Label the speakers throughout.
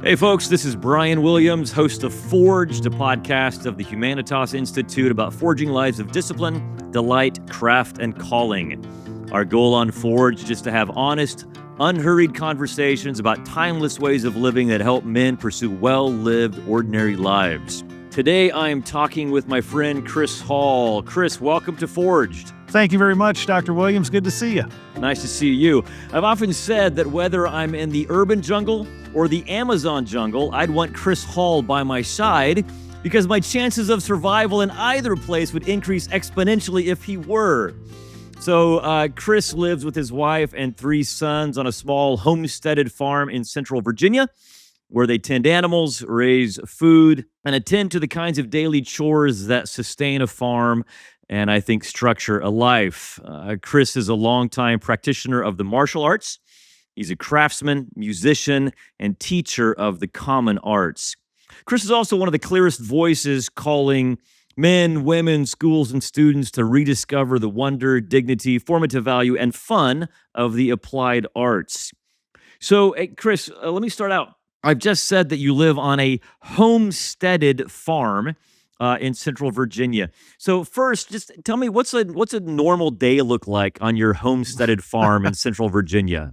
Speaker 1: Hey folks, this is Brian Williams, host of Forged, a podcast of the Humanitas Institute about forging lives of discipline, delight, craft, and calling. Our goal on Forged is to have honest, unhurried conversations about timeless ways of living that help men pursue well-lived, ordinary lives. Today, I am talking with my friend Chris Hall. Chris, welcome to Forged.
Speaker 2: Thank you very much, Dr. Williams. Good to see you.
Speaker 1: Nice to see you. I've often said that whether I'm in the urban jungle or the Amazon jungle, I'd want Chris Hall by my side because my chances of survival in either place would increase exponentially if he were. So Chris lives with his wife and 3 sons on a small homesteaded farm in central Virginia, where they tend animals, raise food, and attend to the kinds of daily chores that sustain a farm and I think structure a life. Chris is a longtime practitioner of the martial arts. He's a craftsman, musician, and teacher of the common arts. Chris is also one of the clearest voices calling men, women, schools, and students to rediscover the wonder, dignity, formative value, and fun of the applied arts. So, hey, Chris, let me start out. I've just said that you live on a homesteaded farm in central Virginia. So first, just tell me, what's a normal day look like on your homesteaded farm in central Virginia?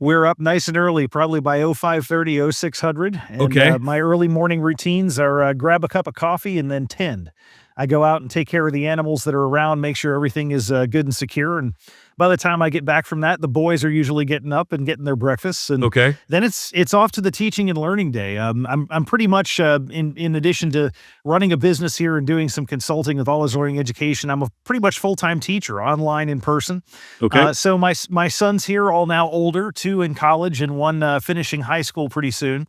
Speaker 2: We're up nice and early, probably by 05:30, 0600. And,
Speaker 1: Okay.
Speaker 2: my early morning routines are grab a cup of coffee and then tend. I go out and take care of the animals that are around, make sure everything is good and secure. And by the time I get back from that, the boys are usually getting up and getting their breakfasts. And
Speaker 1: Okay.
Speaker 2: then it's off to the teaching and learning day. I'm pretty much in addition to running a business here and doing some consulting with all his learning education, I'm a pretty much full-time teacher, online, in person.
Speaker 1: Okay.
Speaker 2: So my sons here, all now older, 2 in college and 1 finishing high school pretty soon,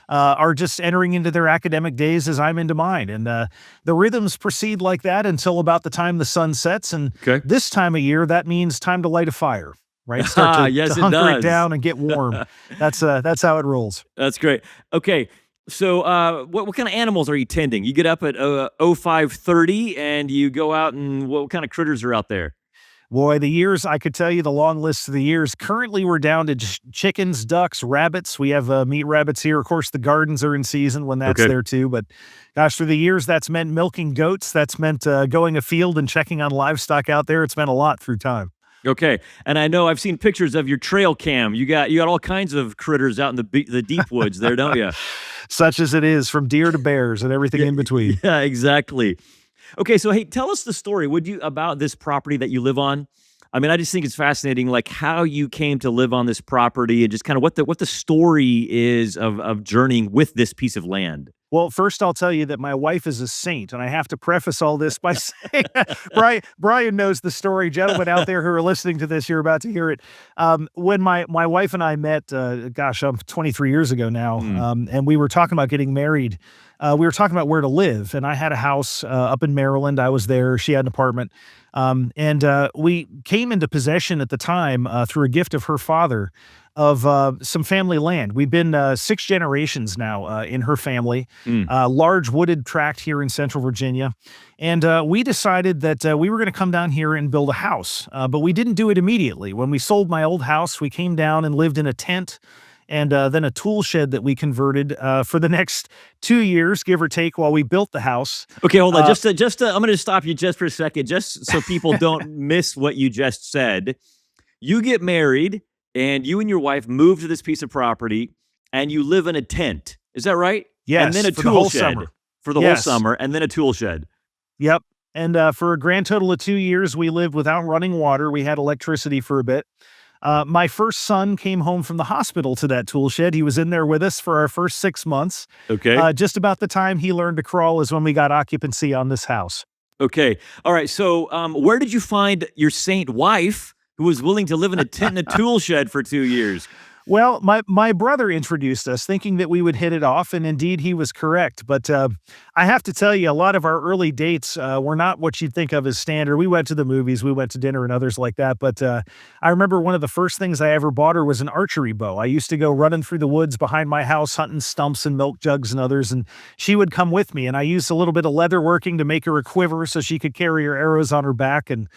Speaker 2: are just entering into their academic days as I'm into mine. And the rhythms proceed like that until about the time the sun sets. And
Speaker 1: Okay.
Speaker 2: this time of year, that means time to light a fire, right? Start to,
Speaker 1: Yes,
Speaker 2: to
Speaker 1: it
Speaker 2: hunker
Speaker 1: does.
Speaker 2: it down and get warm. That's how it rolls.
Speaker 1: That's great. Okay. So what kind of animals are you tending? You get up at 05:30 and you go out, and what kind of critters are out there?
Speaker 2: Boy, the years, I could tell you the long list of the years. Currently, we're down to chickens, ducks, rabbits. We have meat rabbits here. Of course, the gardens are in season when that's
Speaker 1: Okay.
Speaker 2: there too. But gosh, through the years, that's meant milking goats. That's meant going afield and checking on livestock out there. It's meant a lot through time.
Speaker 1: Okay. And I know I've seen pictures of your trail cam. You got all kinds of critters out in the deep woods there, don't you?
Speaker 2: Such as it is, from deer to bears and everything in between.
Speaker 1: Yeah, exactly. Okay, so hey, tell us the story, would you, about this property that you live on? I mean, I just think it's fascinating, like how you came to live on this property and just kind of what the story is of journeying with this piece of land.
Speaker 2: Well, first I'll tell you that my wife is a saint, and I have to preface all this by saying, Brian knows the story. Gentlemen out there who are listening to this, you're about to hear it. When my wife and I met, 23 years ago now, and we were talking about getting married. We were talking about where to live, and I had a house up in Maryland. I was there. She had an apartment. And we came into possession at the time through a gift of her father of some family land. We've been 6 generations now in her family, large wooded tract here in central Virginia. And we decided that we were going to come down here and build a house, but we didn't do it immediately. When we sold my old house, we came down and lived in a tent and then a tool shed that we converted for the next 2 years, give or take, while we built the house.
Speaker 1: Okay, hold on. I'm going to stop you just for a second, just so people don't miss what you just said. You get married, and you and your wife move to this piece of property, and you live in a tent. Is that right?
Speaker 2: Yes,
Speaker 1: and then a
Speaker 2: for the
Speaker 1: tool
Speaker 2: whole
Speaker 1: shed
Speaker 2: summer.
Speaker 1: for the whole
Speaker 2: Yes.
Speaker 1: summer, and then a tool shed.
Speaker 2: Yep. And for a grand total of 2 years, we lived without running water. We had electricity for a bit. My first son came home from the hospital to that tool shed. He was in there with us for our first 6 months.
Speaker 1: Okay.
Speaker 2: Just about the time he learned to crawl is when we got occupancy on this house.
Speaker 1: Okay. All right. So, where did you find your saint wife who was willing to live in a tent and a tool shed for 2 years?
Speaker 2: Well, my brother introduced us thinking that we would hit it off, and indeed he was correct. But I have to tell you, a lot of our early dates were not what you'd think of as standard. We went to the movies, we went to dinner and others like that. But I remember one of the first things I ever bought her was an archery bow. I used to go running through the woods behind my house, hunting stumps and milk jugs and others, and she would come with me. And I used a little bit of leather working to make her a quiver so she could carry her arrows on her back. And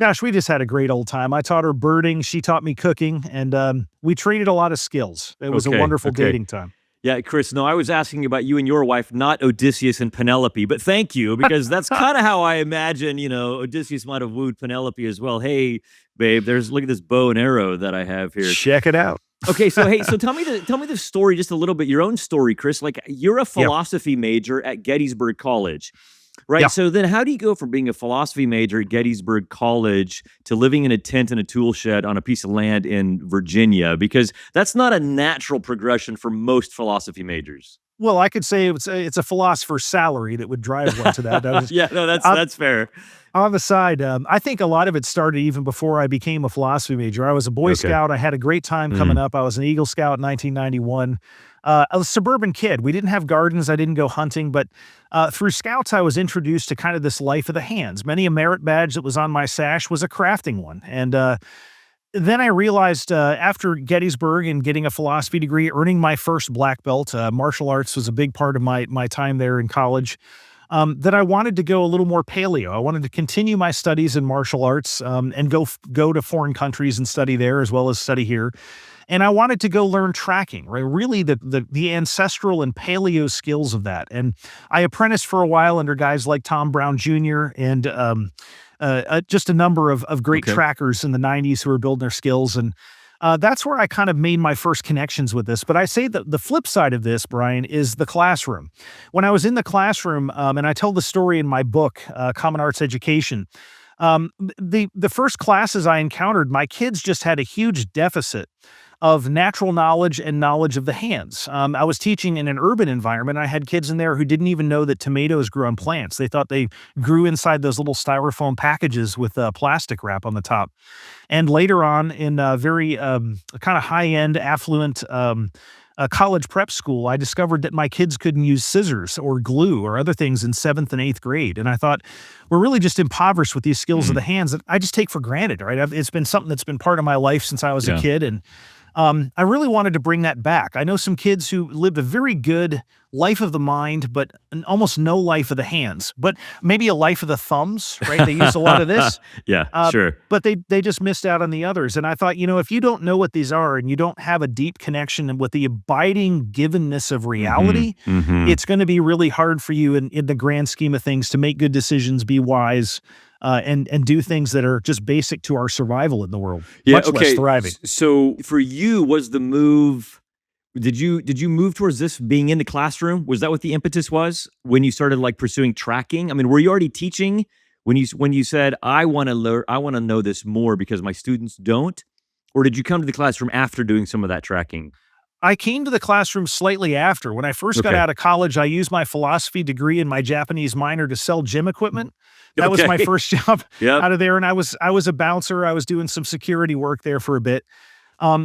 Speaker 2: gosh, we just had a great old time. I taught her birding. She taught me cooking, and we traded a lot of skills. It was a wonderful dating time.
Speaker 1: Yeah, Chris, no, I was asking about you and your wife, not Odysseus and Penelope, but thank you, because that's kind of how I imagine, Odysseus might have wooed Penelope as well. Hey, babe, look at this bow and arrow that I have here.
Speaker 2: Check it out.
Speaker 1: Okay, so hey, so tell me the story just a little bit, your own story, Chris. Like you're a
Speaker 2: Yeah.
Speaker 1: philosophy major at Gettysburg College.
Speaker 2: Yeah.
Speaker 1: Right. So then how do you go from being a philosophy major at Gettysburg College to living in a tent in a tool shed on a piece of land in Virginia? Because that's not a natural progression for most philosophy majors.
Speaker 2: Well, I could say it's a philosopher's salary that would drive one to that. I was
Speaker 1: Yeah, no, that's
Speaker 2: on
Speaker 1: that's fair.
Speaker 2: on the side, I think a lot of it started even before I became a philosophy major. I was a Boy
Speaker 1: Okay.
Speaker 2: Scout. I had a great time coming
Speaker 1: Mhm.
Speaker 2: up. I was an Eagle Scout in 1991. I was a suburban kid. We didn't have gardens. I didn't go hunting, but through Scouts, I was introduced to kind of this life of the hands. Many a merit badge that was on my sash was a crafting one. And then I realized after Gettysburg and getting a philosophy degree, earning my first black belt, martial arts was a big part of my time there in college. That I wanted to go a little more paleo. I wanted to continue my studies in martial arts and go to foreign countries and study there as well as study here. And I wanted to go learn tracking, right? Really the ancestral and paleo skills of that. And I apprenticed for a while under guys like Tom Brown Jr. and just a number of great
Speaker 1: Okay.
Speaker 2: trackers in the 90s who were building their skills. And that's where I kind of made my first connections with this. But I say that the flip side of this, Brian, is the classroom. When I was in the classroom, and I tell the story in my book, Common Arts Education, the first classes I encountered, my kids just had a huge deficit of natural knowledge and knowledge of the hands. I was teaching in an urban environment. I had kids in there who didn't even know that tomatoes grew on plants. They thought they grew inside those little styrofoam packages with plastic wrap on the top. And later on, in a very kind of high-end, affluent college prep school, I discovered that my kids couldn't use scissors or glue or other things in seventh and eighth grade. And I thought, we're really just impoverished with these skills of
Speaker 1: Mhm.
Speaker 2: the hands that I just take for granted, right? It's been something that's been part of my life since I was a
Speaker 1: Yeah.
Speaker 2: kid. And I really wanted to bring that back. I know some kids who lived a very good life of the mind, but almost no life of the hands, but maybe a life of the thumbs, right? They use a lot of this.
Speaker 1: Yeah,
Speaker 2: Uh,
Speaker 1: sure.
Speaker 2: but they just missed out on the others. And I thought, if you don't know what these are and you don't have a deep connection with the abiding givenness of
Speaker 1: Mhm.
Speaker 2: reality,
Speaker 1: Mhm.
Speaker 2: it's going to be really hard for you in the grand scheme of things to make good decisions, be wise, and do things that are just basic to our survival in the world,
Speaker 1: Yeah,
Speaker 2: much less
Speaker 1: okay.
Speaker 2: thriving.
Speaker 1: So for you, was the move did you move towards this being in the classroom? Was that what the impetus was when you started, like, pursuing tracking? I mean, were you already teaching when you said, I wanna know this more because my students don't? Or did you come to the classroom after doing some of that tracking?
Speaker 2: I came to the classroom slightly after. When I first got
Speaker 1: Okay.
Speaker 2: out of college, I used my philosophy degree and my Japanese minor to sell gym equipment. That was my
Speaker 1: Okay.
Speaker 2: first job
Speaker 1: Yep.
Speaker 2: out of there, and I was a bouncer. I was doing some security work there for a bit.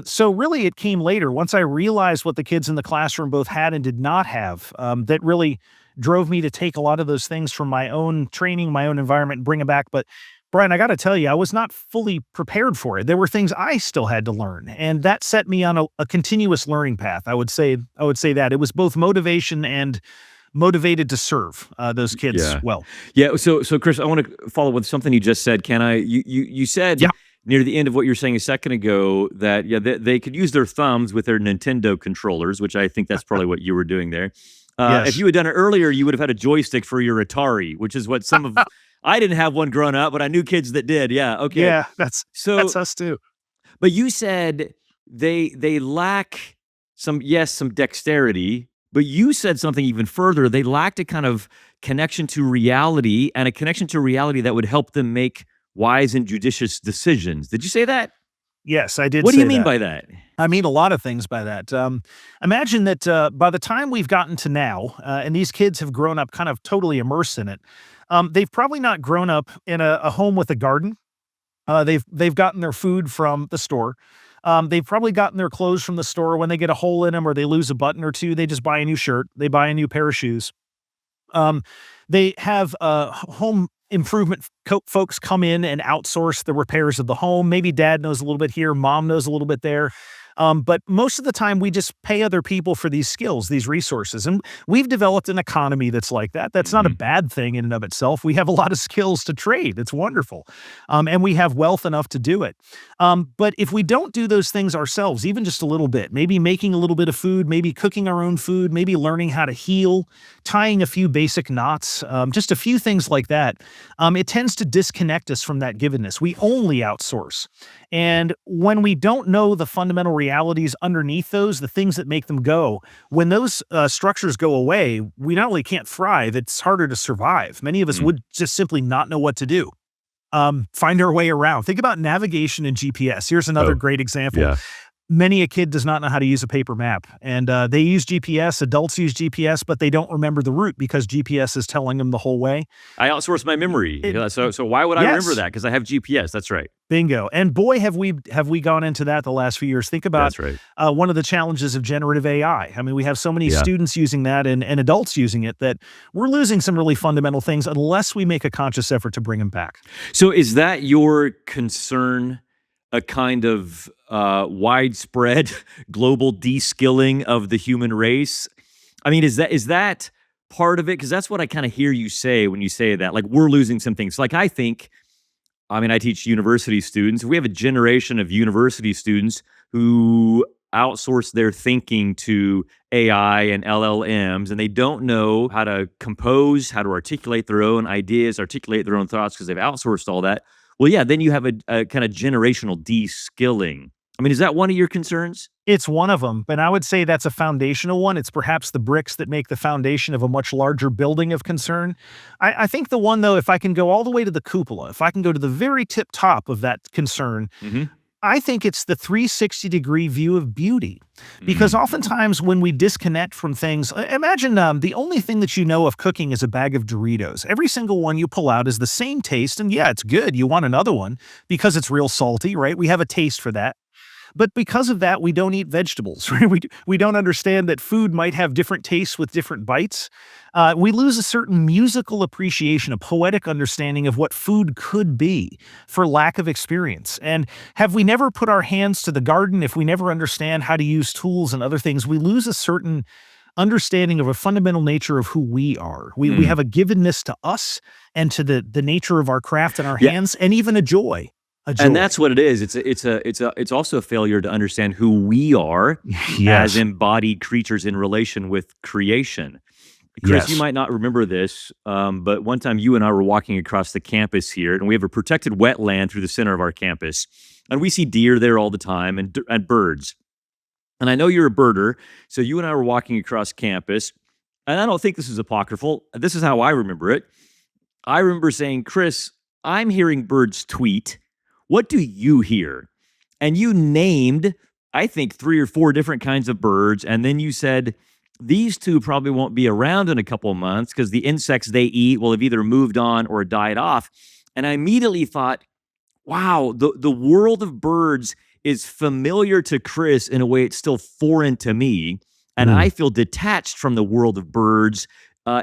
Speaker 2: So really, it came later. Once I realized what the kids in the classroom both had and did not have, that really drove me to take a lot of those things from my own training, my own environment, and bring it back. But Brian, I got to tell you, I was not fully prepared for it. There were things I still had to learn, and that set me on a continuous learning path. I would say that it was both motivation and motivated to serve those kids
Speaker 1: Yeah.
Speaker 2: well.
Speaker 1: Yeah, so Chris, I wanna follow with something you just said. Can I you said
Speaker 2: Yeah.
Speaker 1: near the end of what you were saying a second ago that, yeah, they could use their thumbs with their Nintendo controllers, which I think that's probably what you were doing there. If
Speaker 2: Yes.
Speaker 1: you had done it earlier, you would have had a joystick for your Atari, which is what some of I didn't have one growing up, but I knew kids that did. Yeah, okay.
Speaker 2: Yeah, that's
Speaker 1: So
Speaker 2: us too.
Speaker 1: but you said they lack some dexterity, but you said something even further. They lacked a kind of connection to reality and a connection to reality that would help them make wise and judicious decisions. Did you say that?
Speaker 2: Yes, I did
Speaker 1: What do you
Speaker 2: say
Speaker 1: mean
Speaker 2: that.
Speaker 1: by that?
Speaker 2: I mean a lot of things by that. Imagine that by the time we've gotten to now, and these kids have grown up kind of totally immersed in it, they've probably not grown up in a home with a garden. They've gotten their food from the store. They've probably gotten their clothes from the store. When they get a hole in them or they lose a button or two, they just buy a new shirt. They buy a new pair of shoes. Um, they have home improvement folks come in and outsource the repairs of the home. Maybe dad knows a little bit here, mom knows a little bit there. But most of the time, we just pay other people for these skills, these resources. And we've developed an economy that's like that. That's not a
Speaker 1: Hmm.
Speaker 2: bad thing in and of itself. We have a lot of skills to trade. It's wonderful. And we have wealth enough to do it. But if we don't do those things ourselves, even just a little bit, maybe making a little bit of food, maybe cooking our own food, maybe learning how to heal, tying a few basic knots, just a few things like that, it tends to disconnect us from that givenness. We only outsource. And when we don't know the fundamental realities underneath those, the things that make them go, when those structures go away, we not only can't thrive, it's harder to survive. Many of us
Speaker 1: Mm.
Speaker 2: would just simply not know what to do. Find our way around. Think about navigation and GPS. Here's another
Speaker 1: Oh,
Speaker 2: great example.
Speaker 1: yeah.
Speaker 2: Many a kid does not know how to use a paper map, and they use GPS. Adults use GPS, but they don't remember the route because GPS is telling them the whole way.
Speaker 1: I outsource my memory.
Speaker 2: It,
Speaker 1: So why would I remember
Speaker 2: yes,
Speaker 1: that? Because I have GPS. That's right.
Speaker 2: bingo. And boy, have we gone into that the last few years. Think about
Speaker 1: That's right.
Speaker 2: one of the challenges of generative AI. I mean, we have so many
Speaker 1: Yeah.
Speaker 2: students using that and adults using it that we're losing some really fundamental things unless we make a conscious effort to bring them back.
Speaker 1: So is that your concern? A kind of widespread global de-skilling of the human race? I mean, is that part of it? Because that's what I kind of hear you say when you say that. Like we're losing some things. Like I mean, I teach university students. We have a generation of university students who outsource their thinking to AI and LLMs, and they don't know how to compose, how to articulate their own ideas, articulate their own thoughts because they've outsourced all that. Well, yeah, then you have a kind of generational de-skilling. I mean, is that one of your concerns?
Speaker 2: It's one of them, but I would say that's a foundational one. It's perhaps the bricks that make the foundation of a much larger building of concern. I think the one, though, if I can go all the way to the cupola, if I can go to the very tip top of that concern,
Speaker 1: Hmm.
Speaker 2: I think it's the 360-degree view of beauty. Because oftentimes when we disconnect from things, imagine the only thing that you know of cooking is a bag of Doritos. Every single one you pull out is the same taste, and yeah, it's good. You want another one because it's real salty, right? We have a taste for that. But because of that, we don't eat vegetables, right? We don't understand that food might have different tastes with different bites. We lose a certain musical appreciation, a poetic understanding of what food could be for lack of experience. And have we never put our hands to the garden, if we never understand how to use tools and other things, we lose a certain understanding of a fundamental nature of who we are. We
Speaker 1: Mm.
Speaker 2: have a givenness to us and to the nature of our craft and our
Speaker 1: Yeah,
Speaker 2: hands, and even a joy. A
Speaker 1: and
Speaker 2: joy.
Speaker 1: that's what it is. It's also a failure to understand who we are as
Speaker 2: Yes.
Speaker 1: embodied creatures in relation with creation. Chris, you
Speaker 2: Yes.
Speaker 1: might not remember this, but one time you and I were walking across the campus here, and we have a protected wetland through the center of our campus, and we see deer there all the time and birds. And I know you're a birder, so you and I were walking across campus, and I don't think this is apocryphal. This is how I remember it. I remember saying, Chris, I'm hearing birds tweet. What do you hear? And you named, I think, three or four different kinds of birds. And then you said, these two probably won't be around in a couple of months because the insects they eat will have either moved on or died off. And I immediately thought, wow, the world of birds is familiar to Chris in a way it's still foreign to me. And
Speaker 2: Mm.
Speaker 1: I feel detached from the world of birds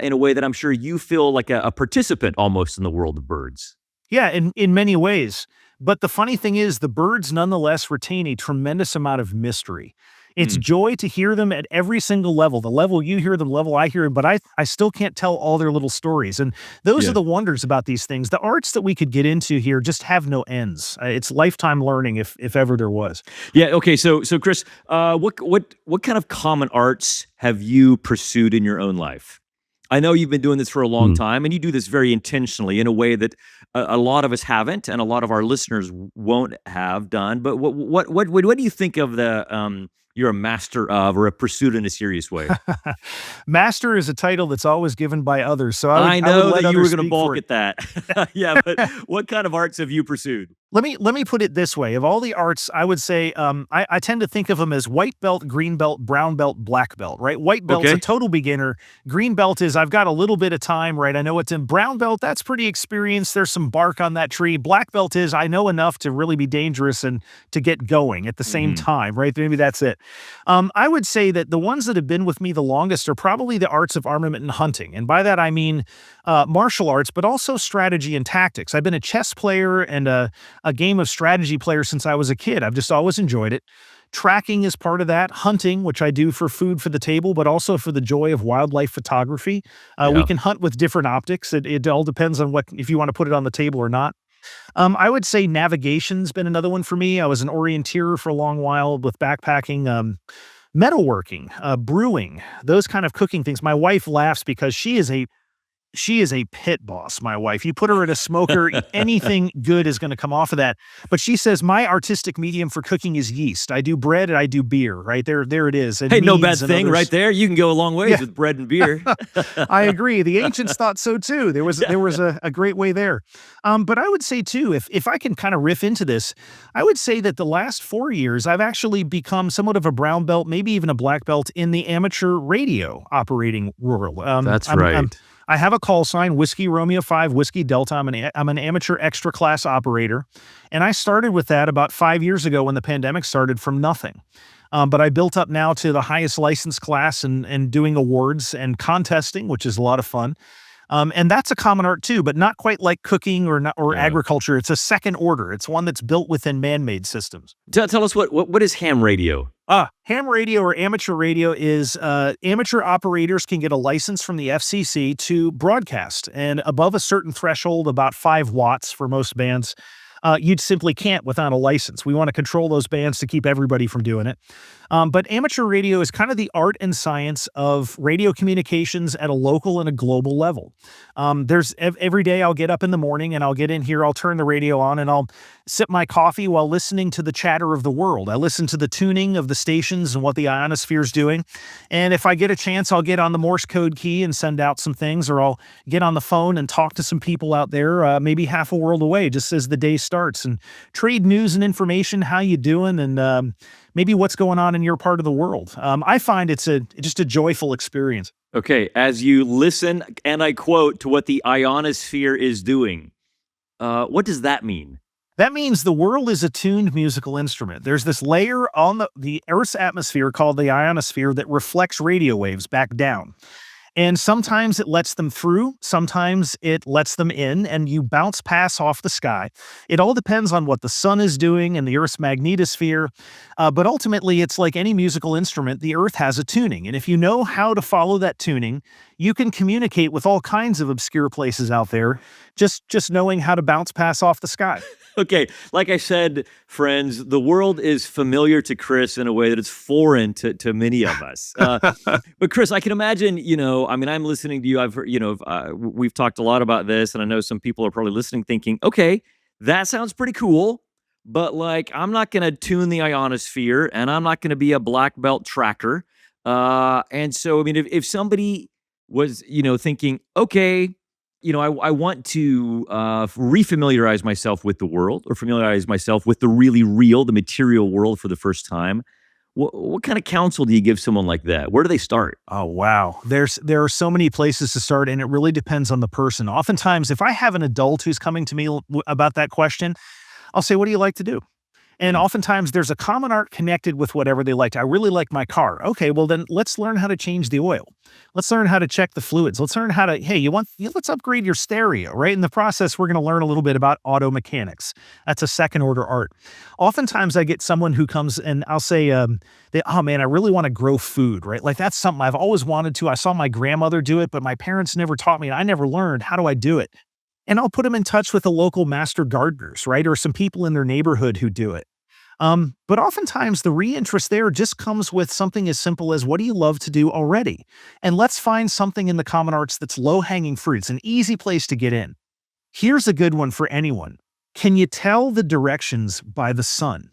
Speaker 1: in a way that I'm sure you feel like a participant almost in the world of birds.
Speaker 2: Yeah, in many ways. But the funny thing is, the birds nonetheless retain a tremendous amount of mystery. It's
Speaker 1: Hmm.
Speaker 2: joy to hear them at every single level. The level you hear, the level I hear, but I still can't tell all their little stories. And those are
Speaker 1: Yeah.
Speaker 2: the wonders about these things. The arts that we could get into here just have no ends. It's lifetime learning, if ever there was.
Speaker 1: Yeah. Okay. So Chris, what kind of common arts have you pursued in your own life? I know you've been doing this for a long time, and you do this very intentionally in a way that a lot of us haven't, and a lot of our listeners won't have done. But what do you think of the you're a master of, or a pursuit in a serious way?
Speaker 2: Master is a title that's always given by others, so
Speaker 1: I
Speaker 2: I would
Speaker 1: know
Speaker 2: let
Speaker 1: that you were
Speaker 2: others
Speaker 1: going to
Speaker 2: speak for
Speaker 1: balk
Speaker 2: it.
Speaker 1: at that. Yeah, but what kind of arts have you pursued?
Speaker 2: Let me put it this way. Of all the arts, I would say I tend to think of them as white belt, green belt, brown belt, black belt, right? White belt's a
Speaker 1: Okay.
Speaker 2: total beginner. Green belt is I've got a little bit of time, right? I know what's in. Brown belt, that's pretty experienced. There's some bark on that tree. Black belt is I know enough to really be dangerous and to get going at the same
Speaker 1: Hmm.
Speaker 2: time, right? Maybe that's it. I would say that the ones that have been with me the longest are probably the arts of armament and hunting. And by that, I mean martial arts, but also strategy and tactics. I've been a chess player and a game of strategy player since I was a kid. I've just always enjoyed it. Tracking is part of that. Hunting, which I do for food for the table, but also for the joy of wildlife photography. We
Speaker 1: Yeah.
Speaker 2: can hunt with different optics. It all depends on if you want to put it on the table or not. I would say navigation's been another one for me. I was an orienteer for a long while with backpacking. Metalworking, brewing, those kind of cooking things. My wife laughs because she is a pit boss, my wife. You put her in a smoker, anything good is gonna come off of that. But she says, "My artistic medium for cooking is yeast. I do bread and I do beer," right? There it is. And
Speaker 1: Hey, no bad
Speaker 2: meads and
Speaker 1: thing
Speaker 2: others.
Speaker 1: right there. You can go a long ways
Speaker 2: Yeah.
Speaker 1: with bread and beer.
Speaker 2: I agree. The ancients thought so too. There was a great way there. But I would say too, if I can kind of riff into this, I would say that the last 4 years I've actually become somewhat of a brown belt, maybe even a black belt in the amateur radio operating world.
Speaker 1: That's
Speaker 2: I'm-
Speaker 1: right.
Speaker 2: I'm- I have a call sign, Whiskey Romeo 5, Whiskey Delta. I'm an amateur extra class operator. And I started with that about 5 years ago when the pandemic started from nothing. But I built up now to the highest license class and doing awards and contesting, which is a lot of fun. And that's a common art too, but not quite like cooking or
Speaker 1: Yeah.
Speaker 2: agriculture. It's a second order. It's one that's built within man-made systems.
Speaker 1: Tell us what is ham radio?
Speaker 2: Ham radio or amateur radio is amateur operators can get a license from the FCC to broadcast. And above a certain threshold, about 5 watts for most bands, you simply can't without a license. We want to control those bands to keep everybody from doing it. But amateur radio is kind of the art and science of radio communications at a local and a global level. Every day I'll get up in the morning and I'll get in here, I'll turn the radio on and I'll sip my coffee while listening to the chatter of the world. I listen to the tuning of the stations and what the ionosphere is doing. And if I get a chance, I'll get on the Morse code key and send out some things, or I'll get on the phone and talk to some people out there, maybe half a world away, just as the day starts, and trade news and information, how you doing, and maybe what's going on in your part of the world. I find it's just a joyful experience.
Speaker 1: Okay, as you listen, and I quote, to what the ionosphere is doing, what does that mean?
Speaker 2: That means the world is a tuned musical instrument. There's this layer on the Earth's atmosphere called the ionosphere that reflects radio waves back down. And sometimes it lets them through, sometimes it lets them in, and you bounce pass off the sky. It all depends on what the sun is doing and the Earth's magnetosphere. But ultimately, it's like any musical instrument, the Earth has a tuning. And if you know how to follow that tuning, you can communicate with all kinds of obscure places out there, just knowing how to bounce pass off the sky.
Speaker 1: Okay, like I said, friends, the world is familiar to Chris in a way that it's foreign to many of us. But Chris, I can imagine, I mean, I'm listening to you. I've heard, we've talked a lot about this, and I know some people are probably listening thinking, okay, that sounds pretty cool, but like, I'm not going to tune the ionosphere, and I'm not going to be a black belt tracker. And so, I mean, if somebody was, thinking, okay, I want to refamiliarize myself with the world, or familiarize myself with the really real, the material world for the first time. What kind of counsel do you give someone like that? Where do they start?
Speaker 2: Oh, wow. There are so many places to start, and it really depends on the person. Oftentimes, if I have an adult who's coming to me about that question, I'll say, "What do you like to do?" And oftentimes there's a common art connected with whatever they liked. I really like my car. Okay, well then let's learn how to change the oil. Let's learn how to check the fluids. Let's learn how to, hey, let's upgrade your stereo, right? In the process, we're going to learn a little bit about auto mechanics. That's a second order art. Oftentimes I get someone who comes and I'll say, oh man, I really want to grow food, right? Like that's something I've always wanted to. I saw my grandmother do it, but my parents never taught me and I never learned. How do I do it? And I'll put them in touch with the local master gardeners, right? Or some people in their neighborhood who do it. But oftentimes the reinterest there just comes with something as simple as, what do you love to do already? And let's find something in the common arts that's low-hanging fruit. It's an easy place to get in. Here's a good one for anyone. Can you tell the directions by the sun?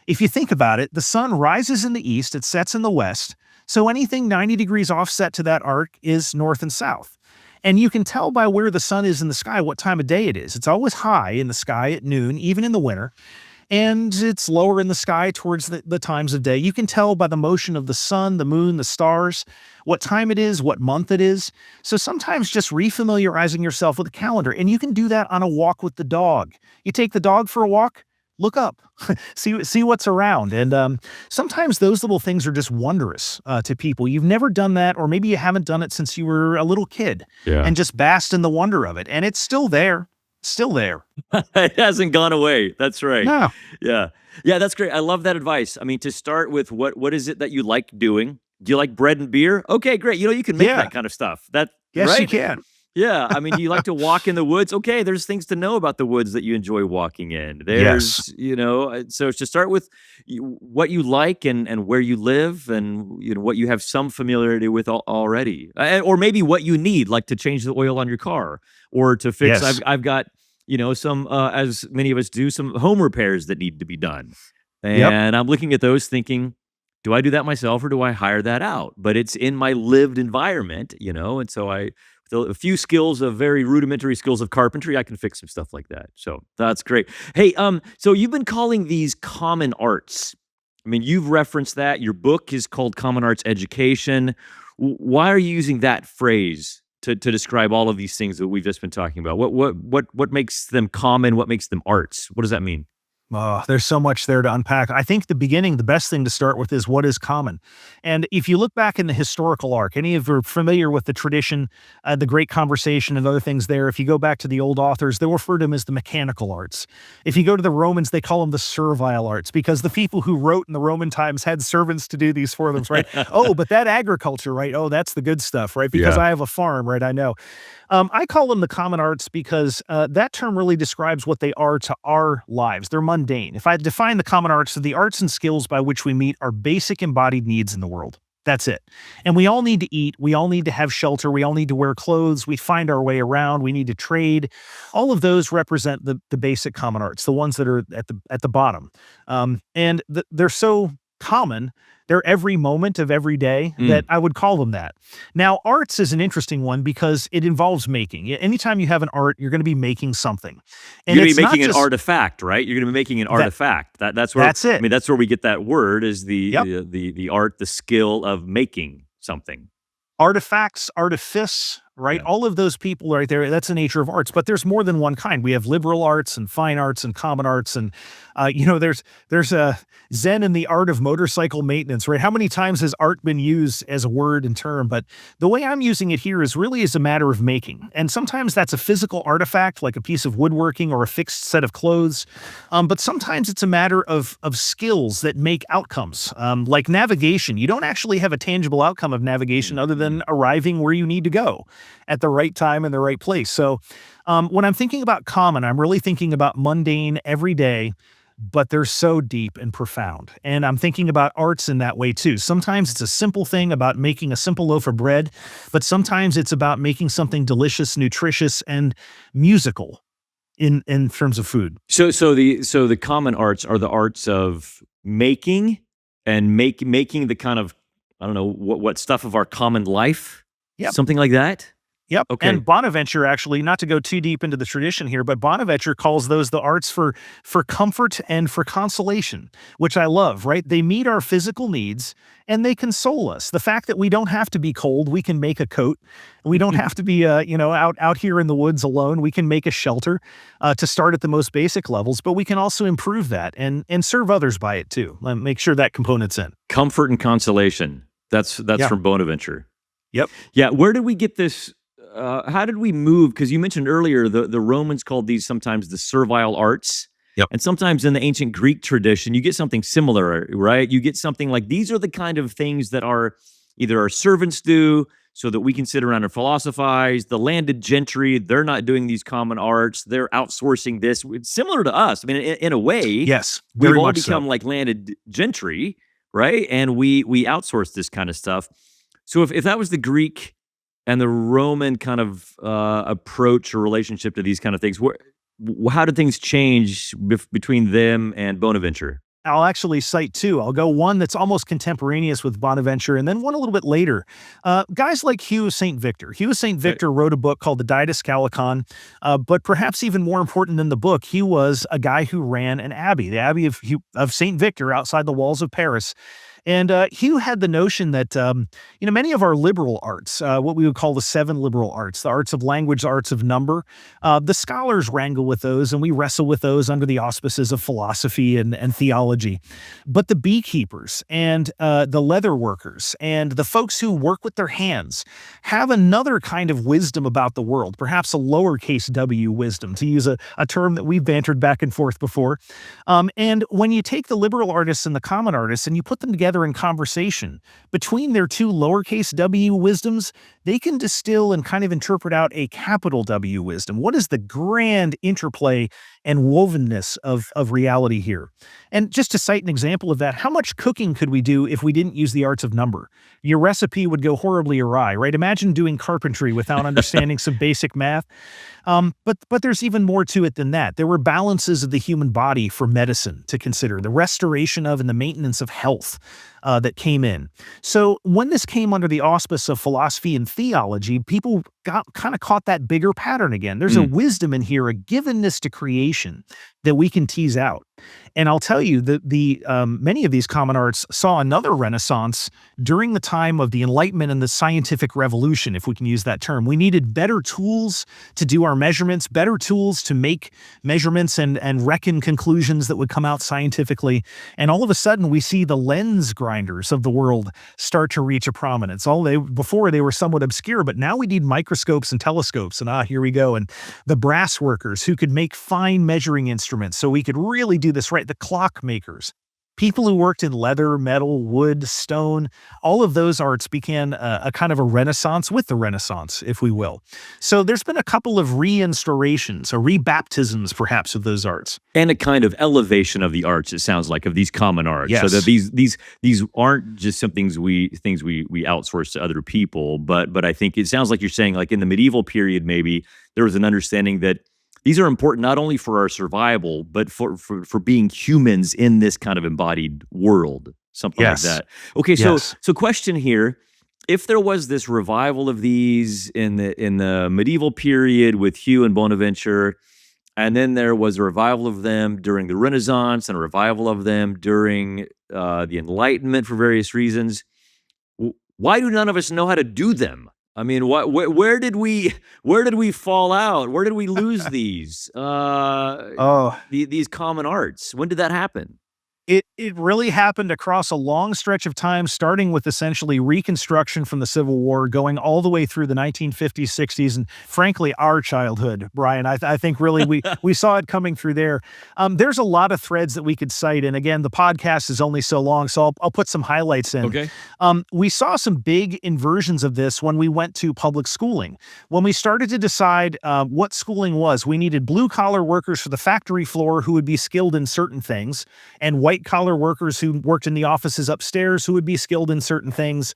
Speaker 2: If you think about it, the sun rises in the east, it sets in the west, so anything 90 degrees offset to that arc is north and south. And you can tell by where the sun is in the sky what time of day it is. It's always high in the sky at noon, even in the winter. And it's lower in the sky towards the times of day. You can tell by the motion of the sun, the moon, the stars, what time it is, what month it is. So sometimes just refamiliarizing yourself with the calendar. And you can do that on a walk with the dog. You take the dog for a walk, look up, see what's around. And sometimes those little things are just wondrous to people. You've never done that, or maybe you haven't done it since you were a little kid,
Speaker 1: Yeah.
Speaker 2: and just basked in the wonder of it. And it's still there. Still there.
Speaker 1: It hasn't gone away. That's right.
Speaker 2: No.
Speaker 1: Yeah. Yeah, that's great. I love that advice. I mean, to start with what is it that you like doing? Do you like bread and beer? Okay, great. You can make
Speaker 2: Yeah.
Speaker 1: that kind of stuff. That
Speaker 2: Yes, you
Speaker 1: right?
Speaker 2: can.
Speaker 1: Yeah. I mean, do you like to walk in the woods? Okay, there's things to know about the woods that you enjoy walking in.
Speaker 2: Yes.
Speaker 1: So to start with what you like and where you live and what you have some familiarity with already. Or maybe what you need, like to change the oil on your car or to fix
Speaker 2: Yes.
Speaker 1: I've got some, as many of us do, some home repairs that need to be done.
Speaker 2: Yep.
Speaker 1: And I'm looking at those thinking, do I do that myself or do I hire that out? But it's in my lived environment, and so with a few skills of very rudimentary skills of carpentry, I can fix some stuff like that. So that's great. Hey, so you've been calling these common arts. I mean, you've referenced that. Your book is called Common Arts Education. Why are you using that phrase to describe all of these things that we've just been talking about? What makes them common? What makes them arts? What does that mean?
Speaker 2: Oh, there's so much there to unpack. I think the best thing to start with is what is common. And if you look back in the historical arc, any of you are familiar with the tradition, the great conversation and other things there. If you go back to the old authors, they refer to them as the mechanical arts. If you go to the Romans, they call them the servile arts because the people who wrote in the Roman times had servants to do these for them, right? Oh, but that agriculture, right? Oh, that's the good stuff, right? Because
Speaker 1: Yeah.
Speaker 2: I have a farm, right? I know. I call them the common arts because that term really describes what they are to our lives. They're mundane. If I define the common arts, the arts and skills by which we meet our basic embodied needs in the world. That's it. And we all need to eat. We all need to have shelter. We all need to wear clothes. We find our way around. We need to trade. All of those represent the basic common arts, the ones that are at the bottom. They're so common. They're every moment of every day that
Speaker 1: Mm.
Speaker 2: I would call them that. Now, arts is an interesting one because it involves making. Anytime you have an art, you're going to be making something. And
Speaker 1: You're gonna
Speaker 2: it's
Speaker 1: be
Speaker 2: not
Speaker 1: making an
Speaker 2: just
Speaker 1: artifact, right? You're gonna be making an
Speaker 2: that
Speaker 1: artifact. That's where
Speaker 2: that's
Speaker 1: I
Speaker 2: it.
Speaker 1: mean, that's where we get that word is
Speaker 2: Yep.
Speaker 1: the art, the skill of making something.
Speaker 2: Artifacts, artifice, right?
Speaker 1: Yeah.
Speaker 2: All of those people right there, that's the nature of arts, but there's more than one kind. We have liberal arts and fine arts and common arts. And, there's a Zen in the art of motorcycle maintenance, right? How many times has art been used as a word and term? But the way I'm using it here is really as a matter of making. And sometimes that's a physical artifact, like a piece of woodworking or a fixed set of clothes. But sometimes it's a matter of skills that make outcomes, like navigation. You don't actually have a tangible outcome of navigation other than arriving where you need to go at the right time in the right place. So when I'm thinking about common, I'm really thinking about mundane, everyday, but they're so deep and profound. And I'm thinking about arts in that way too. Sometimes it's a simple thing about making a simple loaf of bread, but sometimes it's about making something delicious, nutritious, and musical in terms of food.
Speaker 1: So the common arts are the arts of making and making the kind of, I don't know, what stuff of our common life?
Speaker 2: Yep.
Speaker 1: Something like that?
Speaker 2: Yep.
Speaker 1: Okay.
Speaker 2: And Bonaventure actually, not to go too deep into the tradition here, but Bonaventure calls those the arts for comfort and for consolation, which I love, right? They meet our physical needs and they console us. The fact that we don't have to be cold, we can make a coat. We don't have to be out here in the woods alone. We can make a shelter to start at the most basic levels, but we can also improve that and serve others by it too. Make sure that component's in.
Speaker 1: Comfort and consolation. That's
Speaker 2: Yeah.
Speaker 1: from Bonaventure.
Speaker 2: Yep.
Speaker 1: Yeah, where did we get this? How did we move? Because you mentioned earlier the Romans called these sometimes the servile arts.
Speaker 2: Yep.
Speaker 1: And sometimes in the ancient Greek tradition, you get something similar, right? You get something like these are the kind of things that are either our servants do so that we can sit around and philosophize. The landed gentry, they're not doing these common arts. They're outsourcing this. It's similar to us. I mean, in a way,
Speaker 2: Yes.
Speaker 1: we've
Speaker 2: Very
Speaker 1: all
Speaker 2: much so.
Speaker 1: become like landed gentry, right? And we outsource this kind of stuff. So if that was the Greek and the Roman kind of approach or relationship to these kind of things, how did things change between them and Bonaventure?
Speaker 2: I'll actually cite two. I'll go one that's almost contemporaneous with Bonaventure, and then one a little bit later. Guys like Hugh of St. Victor. Hugh of St. Victor wrote a book called the Didache Gallicon, but perhaps even more important than the book, he was a guy who ran an abbey, the Abbey of St. Victor outside the walls of Paris. And Hugh had the notion that, many of our liberal arts, what we would call the seven liberal arts, the arts of language, the arts of number, the scholars wrangle with those and we wrestle with those under the auspices of philosophy and theology. But the beekeepers and the leather workers and the folks who work with their hands have another kind of wisdom about the world, perhaps a lowercase w wisdom, to use a term that we've bantered back and forth before. And when you take the liberal artists and the common artists and you put them together in conversation, between their two lowercase w wisdoms, they can distill and kind of interpret out a capital W wisdom. What is the grand interplay and wovenness of reality here? And just to cite an example of that, how much cooking could we do if we didn't use the arts of number? Your recipe would go horribly awry, right? Imagine doing carpentry without understanding some basic math. But there's even more to it than that. There were balances of the human body for medicine to consider, the restoration of and the maintenance of health that came in. So when this came under the auspice of philosophy and theology, people got kind of caught that bigger pattern again. There's a wisdom in here, a givenness to creation that we can tease out. And I'll tell you that many of these common arts saw another renaissance during the time of the Enlightenment and the scientific revolution, if we can use that term. We needed better tools to do our measurements, better tools to make measurements and reckon conclusions that would come out scientifically. And all of a sudden, we see the lens grinders of the world start to reach a prominence. Before they were somewhat obscure, but now we need microscopes and telescopes. And here we go. And the brass workers who could make fine measuring instruments so we could really do this right. The clock makers, people who worked in leather, metal, wood, stone, all of those arts began a kind of a renaissance with the Renaissance, if we will. So there's been a couple of reinstaurations or rebaptisms, perhaps, of those arts.
Speaker 1: And a kind of elevation of the arts, it sounds like, of these common arts.
Speaker 2: Yes.
Speaker 1: So that these aren't just some things we outsource to other people, but I think it sounds like you're saying, like in the medieval period, maybe there was an understanding that these are important not only for our survival, but for being humans in this kind of embodied world, something
Speaker 2: Yes.
Speaker 1: like that. Okay,
Speaker 2: Yes.
Speaker 1: so question here: if there was this revival of these in the medieval period with Hugh and Bonaventure, and then there was a revival of them during the Renaissance and a revival of them during the Enlightenment for various reasons, why do none of us know how to do them? I mean, where did we fall out? Where did we lose these these common arts? When did that happen?
Speaker 2: It really happened across a long stretch of time, starting with essentially Reconstruction from the Civil War, going all the way through the 1950s, 60s, and frankly, our childhood, Brian. I think really we saw it coming through there. There's a lot of threads that we could cite, and again, the podcast is only so long, so I'll put some highlights in.
Speaker 1: Okay.
Speaker 2: We saw some big inversions of this when we went to public schooling. When we started to decide what schooling was, we needed blue-collar workers for the factory floor who would be skilled in certain things, and white-collar workers who worked in the offices upstairs who would be skilled in certain things.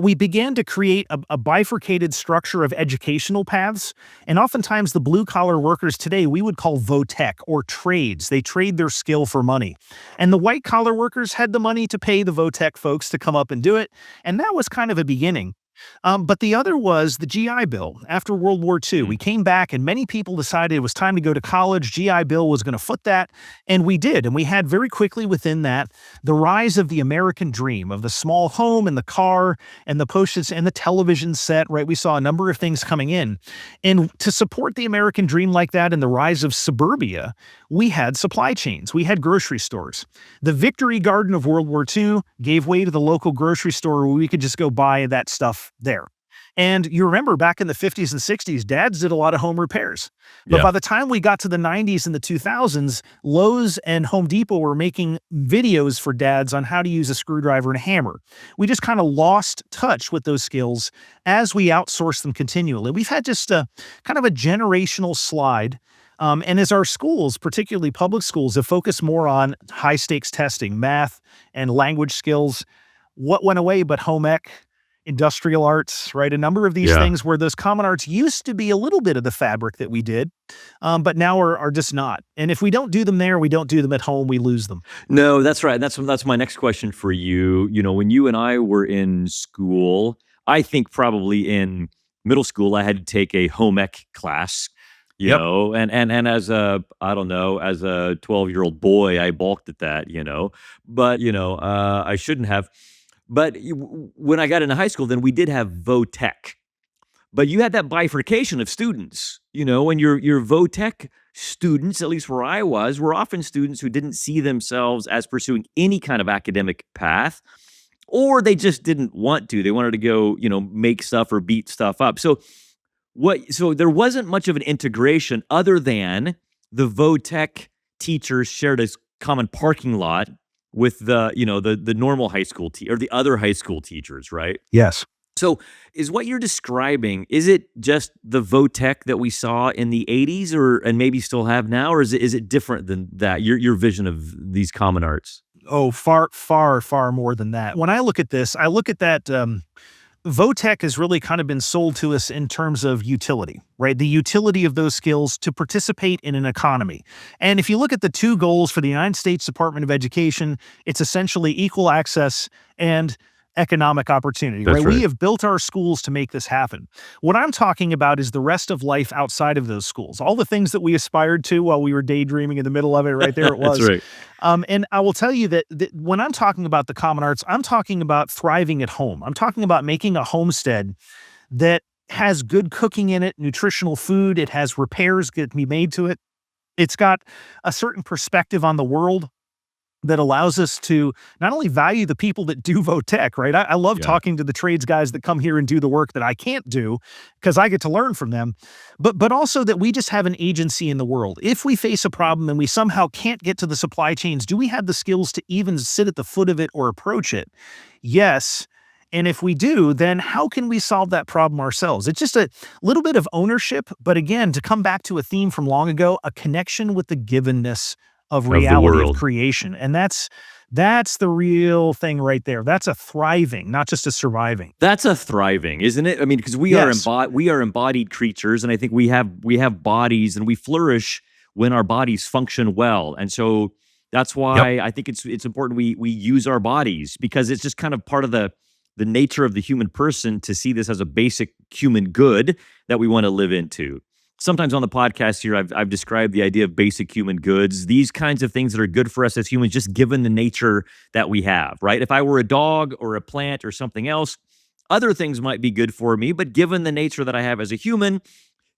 Speaker 2: We began to create a bifurcated structure of educational paths, and oftentimes the blue-collar workers today we would call votech or trades. They trade their skill for money. And the white-collar workers had the money to pay the votech folks to come up and do it, and that was kind of a beginning. But the other was the GI Bill. After World War II, we came back and many people decided it was time to go to college. GI Bill was going to foot that, and we did. And we had very quickly within that the rise of the American dream, of the small home and the car and the postage and the television set, right? We saw a number of things coming in. And to support the American dream like that and the rise of suburbia, we had supply chains. We had grocery stores. The Victory Garden of World War II gave way to the local grocery store where we could just go buy that stuff there. And you remember back in the 50s and 60s, dads did a lot of home repairs. But by the time we got to the 90s and the 2000s, Lowe's and Home Depot were making videos for dads on how to use a screwdriver and a hammer. We just kind of lost touch with those skills as we outsourced them continually. We've had just a kind of a generational slide. And as our schools, particularly public schools, have focused more on high-stakes testing, math and language skills, what went away but home ec, industrial arts, right? A number of these things where those common arts used to be a little bit of the fabric that we did, but now are just not. And if we don't do them there, we don't do them at home, we lose them.
Speaker 1: No, that's right. That's my next question for you. You know, when you and I were in school, I think probably in middle school, I had to take a home ec class.
Speaker 2: Yep.
Speaker 1: and as a, I don't know, as a 12-year-old boy, I balked at that, but I shouldn't have. But when I got into high school, then we did have vo-tech, but you had that bifurcation of students, and your vo-tech students, at least where I was, were often students who didn't see themselves as pursuing any kind of academic path, or they just didn't want to. They wanted to go, make stuff or beat stuff up. So there wasn't much of an integration other than the vo-tech teachers shared a common parking lot with the normal high school or the other high school teachers, right?
Speaker 2: Yes.
Speaker 1: So is what you're describing, is it just the vo-tech that we saw in the 80s and maybe still have now, or is it different than that? Your vision of these common arts?
Speaker 2: Oh, far, far, far more than that. When I look at this, I look at that. Votech has really kind of been sold to us in terms of utility, right? The utility of those skills to participate in an economy. And if you look at the two goals for the United States Department of Education, it's essentially equal access and economic opportunity,
Speaker 1: That's
Speaker 2: right?
Speaker 1: right.
Speaker 2: We have built our schools to make this happen. What I'm talking about is the rest of life outside of those schools, all the things that we aspired to while we were daydreaming in the middle of it, right there it was.
Speaker 1: That's right.
Speaker 2: And I will tell you that when I'm talking about the common arts, I'm talking about thriving at home. I'm talking about making a homestead that has good cooking in it, nutritional food. It has repairs that can be made to it. It's got a certain perspective on the world that allows us to not only value the people that do vo-tech, right? I love
Speaker 1: Yeah.
Speaker 2: talking to the trades guys that come here and do the work that I can't do because I get to learn from them, but also that we just have an agency in the world. If we face a problem and we somehow can't get to the supply chains, do we have the skills to even sit at the foot of it or approach it? Yes. And if we do, then how can we solve that problem ourselves? It's just a little bit of ownership, but again, to come back to a theme from long ago, a connection with the givenness of
Speaker 1: Of the
Speaker 2: reality of
Speaker 1: world.
Speaker 2: creation. And that's the real thing right there. That's a thriving, not just a surviving.
Speaker 1: That's a thriving, isn't it? I mean, because
Speaker 2: Yes.
Speaker 1: we are embodied creatures, and I think we have bodies, and we flourish when our bodies function well. And so that's why I think it's important we use our bodies, because it's just kind of part of the nature of the human person to see this as a basic human good that we want to live into. Sometimes on the podcast here, I've described the idea of basic human goods, these kinds of things that are good for us as humans, just given the nature that we have, right? If I were a dog or a plant or something else, other things might be good for me, but given the nature that I have as a human,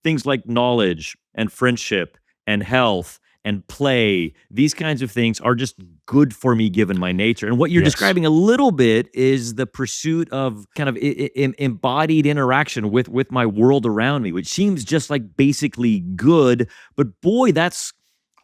Speaker 1: things like knowledge and friendship and health and play, these kinds of things are just good for me given my nature. And what you're
Speaker 2: Yes.
Speaker 1: describing a little bit is the pursuit of kind of embodied interaction with my world around me, which seems just like basically good. But boy, that's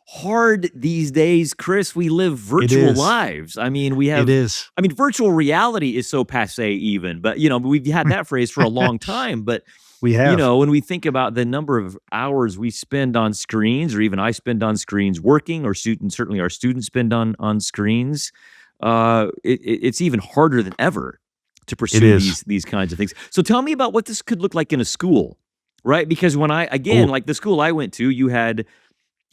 Speaker 1: hard these days, Chris. We live virtual
Speaker 2: is.
Speaker 1: lives. I mean,
Speaker 2: It is.
Speaker 1: virtual reality is so passe even, but we've had that phrase for a long time. But
Speaker 2: We have.
Speaker 1: when we think about the number of hours we spend on screens, or even I spend on screens working, or certainly our students spend on screens, it's even harder than ever to pursue
Speaker 2: is.
Speaker 1: these kinds of things. So tell me about what this could look like in a school, right? Because again,
Speaker 2: Oh,
Speaker 1: like the school I went to,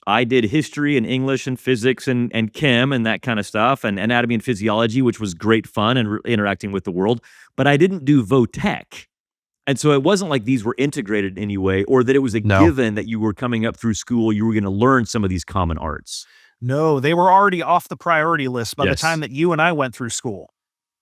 Speaker 1: I did history and English and physics and chem and that kind of stuff, and anatomy and physiology, which was great fun and interacting with the world. But I didn't do vo-tech. And so it wasn't like these were integrated in any way, or that it was a
Speaker 2: no.
Speaker 1: given that you were coming up through school, you were going to learn some of these common arts.
Speaker 2: No, they were already off the priority list by the
Speaker 1: Yes.
Speaker 2: time that you and I went through school.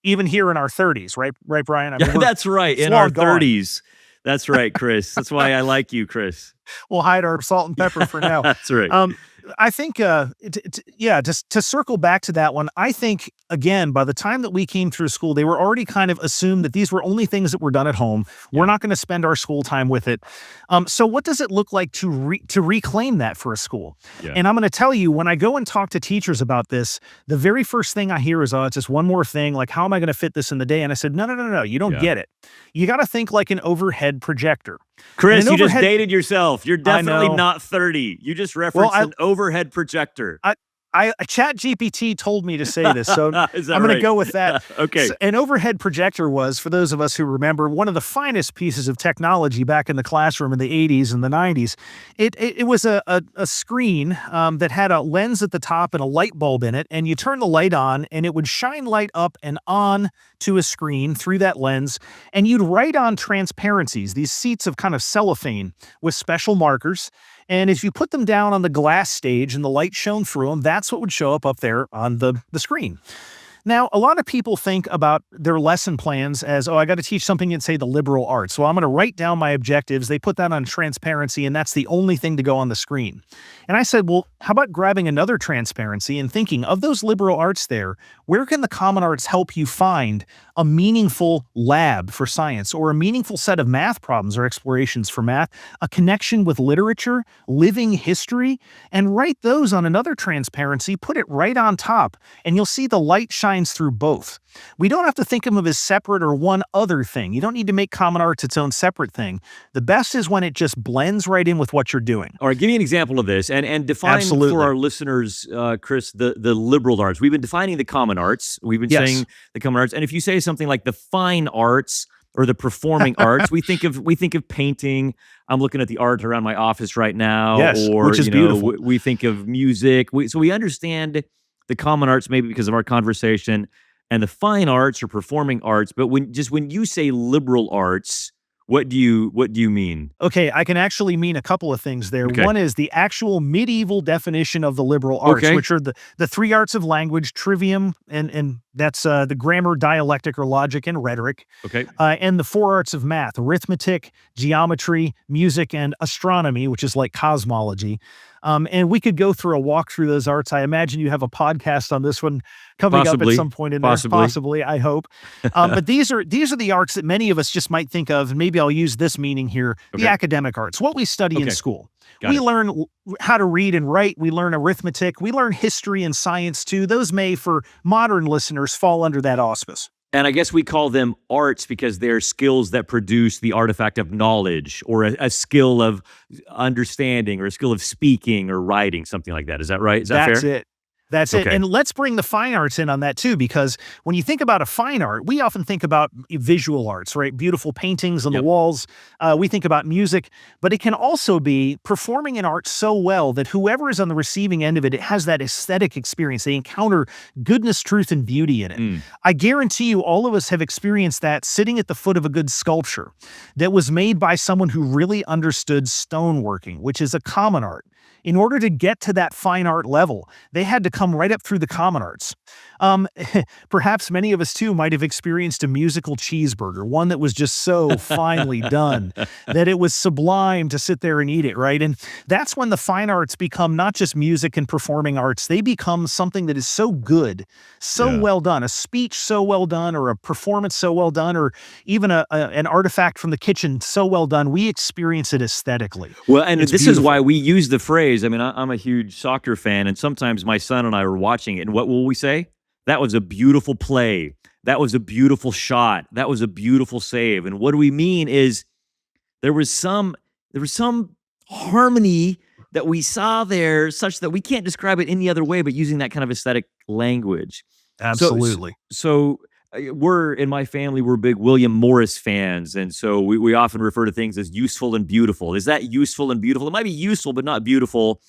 Speaker 2: Even here in our 30s, right? Right, Brian? I mean,
Speaker 1: Yeah, that's right.
Speaker 2: it's
Speaker 1: In our
Speaker 2: long gone.
Speaker 1: 30s. That's right, Chris. That's why I like you, Chris.
Speaker 2: We'll hide our salt and pepper for now.
Speaker 1: That's right.
Speaker 2: I think, just to circle back to that one, I think, again, by the time that we came through school, they were already kind of assumed that these were only things that were done at home. We're not going to spend our school time with it. So what does it look like to reclaim that for a school?
Speaker 1: Yeah.
Speaker 2: And I'm going to tell you, when I go and talk to teachers about this, the very first thing I hear is, oh, it's just one more thing. Like, how am I going to fit this in the day? And I said, no, you don't
Speaker 1: Yeah.
Speaker 2: get it. You got to think like an overhead projector.
Speaker 1: Chris,
Speaker 2: an
Speaker 1: you just
Speaker 2: overhead-
Speaker 1: dated yourself. You're definitely
Speaker 2: know.
Speaker 1: not 30. You just referenced
Speaker 2: I-
Speaker 1: an overhead projector.
Speaker 2: Chat GPT told me to say this, so
Speaker 1: Is that
Speaker 2: I'm going
Speaker 1: right?
Speaker 2: to go with that.
Speaker 1: Okay.
Speaker 2: An overhead projector was, for those of us who remember, one of the finest pieces of technology back in the classroom in the 80s and the 90s. It was a screen that had a lens at the top and a light bulb in it, and you turn the light on, and it would shine light up and on to a screen through that lens, and you'd write on transparencies, these sheets of kind of cellophane with special markers, And if you put them down on the glass stage and the light shone through them, that's what would show up there on the screen. Now, a lot of people think about their lesson plans as, oh, I got to teach something in, say, the liberal arts. So I'm going to write down my objectives. They put that on transparency, and that's the only thing to go on the screen. And I said, well, how about grabbing another transparency and thinking of those liberal arts there, where can the common arts help you find a meaningful lab for science or a meaningful set of math problems or explorations for math, a connection with literature, living history, and write those on another transparency, put it right on top, and you'll see the light shines through both. We don't have to think of them as separate or one other thing. You don't need to make common arts its own separate thing. The best is when it just blends right in with what you're doing.
Speaker 1: All right, give me an example of this and define
Speaker 2: Absolutely.
Speaker 1: for our listeners, Chris, the liberal arts. We've been defining the common arts. We've been
Speaker 2: Yes.
Speaker 1: saying the common arts. And if you say something like the fine arts or the performing arts, we think of painting. I'm looking at the art around my office right now.
Speaker 2: Yes,
Speaker 1: or
Speaker 2: which is beautiful.
Speaker 1: we think of music. So we understand the common arts maybe because of our conversation and the fine arts or performing arts. But when you say liberal arts, what do you mean?
Speaker 2: Okay, I can actually mean a couple of things there.
Speaker 1: Okay.
Speaker 2: One is the actual medieval definition of the liberal arts,
Speaker 1: Okay.
Speaker 2: which are the three arts of language, trivium, and that's the grammar, dialectic, or logic, and rhetoric,
Speaker 1: Okay.
Speaker 2: and the four arts of math, arithmetic, geometry, music, and astronomy, which is like cosmology. And we could go through a walk through those arts. I imagine you have a podcast on this one coming up
Speaker 1: Possibly.
Speaker 2: at some point in there. Possibly, I hope. But these are the arts that many of us just might think of, and maybe I'll use this meaning here,
Speaker 1: Okay.
Speaker 2: the academic arts, what we study in
Speaker 1: Okay.
Speaker 2: school.
Speaker 1: Got
Speaker 2: We
Speaker 1: it.
Speaker 2: learn how to read and write. We learn arithmetic. We learn history and science too. Those may, for modern listeners, fall under that auspice.
Speaker 1: And I guess we call them arts because they're skills that produce the artifact of knowledge or a skill of understanding or a skill of speaking or writing, something like that. Is that right? Is that
Speaker 2: That's
Speaker 1: fair?
Speaker 2: it. That's it.
Speaker 1: Okay.
Speaker 2: And let's bring the fine arts in on that too, because when you think about a fine art, we often think about visual arts, right? Beautiful paintings on
Speaker 1: Yep.
Speaker 2: the walls. We think about music, but it can also be performing an art so well that whoever is on the receiving end of it, it has that aesthetic experience. They encounter goodness, truth, and beauty in it.
Speaker 1: Mm.
Speaker 2: I guarantee you all of us have experienced that sitting at the foot of a good sculpture that was made by someone who really understood stoneworking, which is a common art. In order to get to that fine art level, they had to come right up through the common arts. Perhaps many of us too might have experienced a musical cheeseburger, one that was just so finely done that it was sublime to sit there and eat it, right? And that's when the fine arts become not just music and performing arts, they become something that is so good, so
Speaker 1: Yeah.
Speaker 2: well done, a speech so well done, or a performance so well done, or even an artifact from the kitchen so well done, we experience it aesthetically.
Speaker 1: Well, and
Speaker 2: It's
Speaker 1: this is
Speaker 2: beautiful.
Speaker 1: why we use the phrase. I mean, I'm a huge soccer fan, and sometimes my son and I are watching it, and what will we say? That was a beautiful play. That was a beautiful shot. That was a beautiful save. And what do we mean is there was some harmony that we saw there, such that we can't describe it any other way but using that kind of aesthetic language.
Speaker 2: Absolutely.
Speaker 1: So we're in my family, we're big William Morris fans, and so we often refer to things as useful and beautiful. Is that useful and beautiful? It might be useful but not beautiful.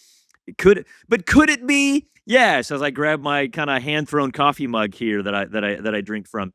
Speaker 1: Could it be? Yes, as I grab my kind of hand-thrown coffee mug here that I drink from.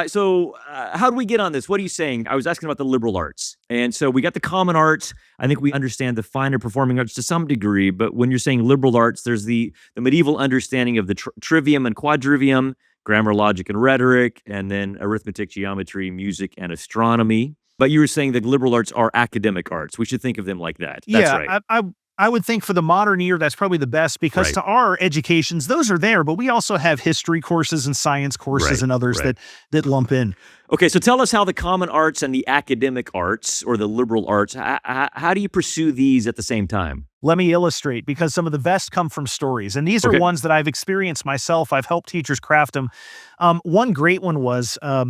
Speaker 1: So how do we get on this? What are you saying? I was asking about the liberal arts. And so we got the common arts. I think we understand the finer performing arts to some degree, but when you're saying liberal arts, there's the medieval understanding of the trivium and quadrivium, grammar, logic, and rhetoric, and then arithmetic, geometry, music, and astronomy. But you were saying that liberal arts are academic arts. We should think of them like that. That's
Speaker 2: Yeah,
Speaker 1: right.
Speaker 2: I would think for the modern ear, that's probably the best because
Speaker 1: Right.
Speaker 2: to our educations, those are there, but we also have history courses and science courses
Speaker 1: Right,
Speaker 2: and others
Speaker 1: right.
Speaker 2: that lump in.
Speaker 1: Okay, so tell us how the common arts and the academic arts or the liberal arts, how do you pursue these at the same time?
Speaker 2: Let me illustrate because some of the best come from stories. And these are
Speaker 1: Okay.
Speaker 2: ones that I've experienced myself. I've helped teachers craft them. One great one was I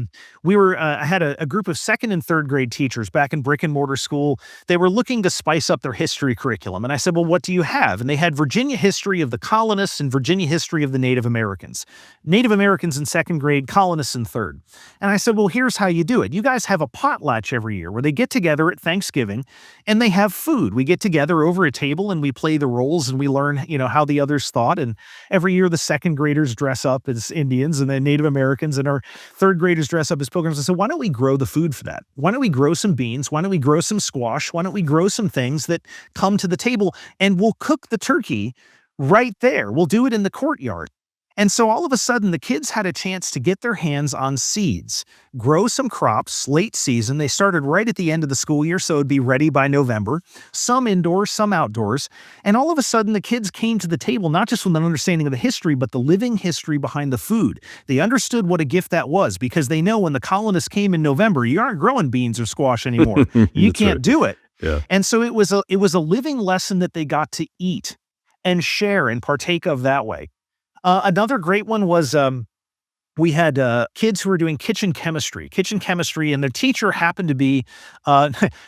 Speaker 2: had a group of second and third grade teachers back in brick and mortar school. They were looking to spice up their history curriculum. And I said, well, what do you have? And they had Virginia history of the colonists and Virginia history of the Native Americans. Native Americans in second grade, colonists in third. And I said, well, here's how you do it. You guys have a potlatch every year where they get together at Thanksgiving and they have food. We get together over a table table and we play the roles and we learn, how the others thought. And every year the second graders dress up as Indians and then Native Americans, and our third graders dress up as pilgrims. I said, why don't we grow the food for that? Why don't we grow some beans? Why don't we grow some squash? Why don't we grow some things that come to the table, and we'll cook the turkey right there. We'll do it in the courtyard. And so all of a sudden, the kids had a chance to get their hands on seeds, grow some crops late season. They started right at the end of the school year, so it'd be ready by November, some indoors, some outdoors. And all of a sudden, the kids came to the table, not just with an understanding of the history, but the living history behind the food. They understood what a gift that was, because they know when the colonists came in November, you aren't growing beans or squash anymore. You can't do it.
Speaker 1: Yeah.
Speaker 2: And so it was a living lesson that they got to eat and share and partake of that way. Another great one was we had kids who were doing kitchen chemistry, and the teacher happened to be,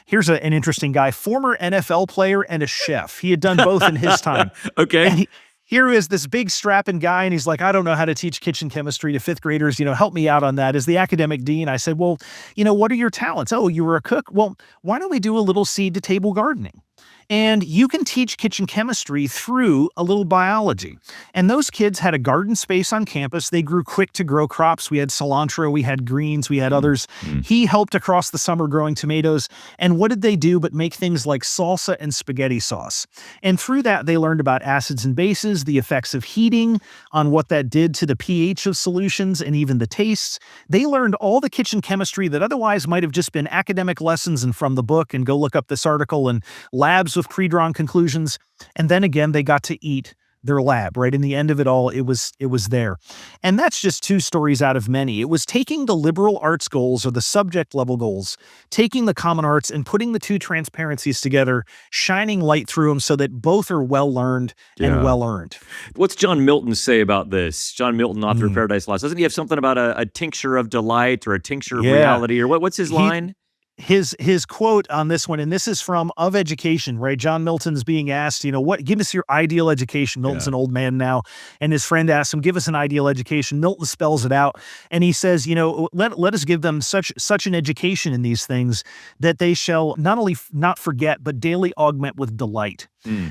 Speaker 2: here's an interesting guy, former NFL player and a chef. He had done both in his time.
Speaker 1: Okay.
Speaker 2: And here is this big strapping guy, and he's like, I don't know how to teach kitchen chemistry to fifth graders. Help me out on that. As the academic dean, I said, well, what are your talents? Oh, you were a cook? Well, why don't we do a little seed to table gardening? And you can teach kitchen chemistry through a little biology. And those kids had a garden space on campus. They grew quick to grow crops. We had cilantro, we had greens, we had others. He helped across the summer growing tomatoes. And what did they do but make things like salsa and spaghetti sauce? And through that, they learned about acids and bases, the effects of heating on what that did to the pH of solutions, and even the tastes. They learned all the kitchen chemistry that otherwise might have just been academic lessons and from the book, and go look up this article, and labs with pre-drawn conclusions. And then again, they got to eat their lab, right? In the end of it all, it was there. And that's just two stories out of many. It was taking the liberal arts goals, or the subject level goals, taking the common arts and putting the two transparencies together, shining light through them so that both are well learned and well earned.
Speaker 1: What's John Milton say about this? John Milton, author of Paradise Lost. Doesn't he have something about a tincture of delight, or a tincture of reality, or what's his line?
Speaker 2: His quote on this one, and this is from Of Education, right? John Milton's being asked, give us your ideal education. Milton's an old man now, and his friend asks him, give us an ideal education. Milton spells it out, and he says, let us give them such an education in these things that they shall not only not forget, but daily augment with delight.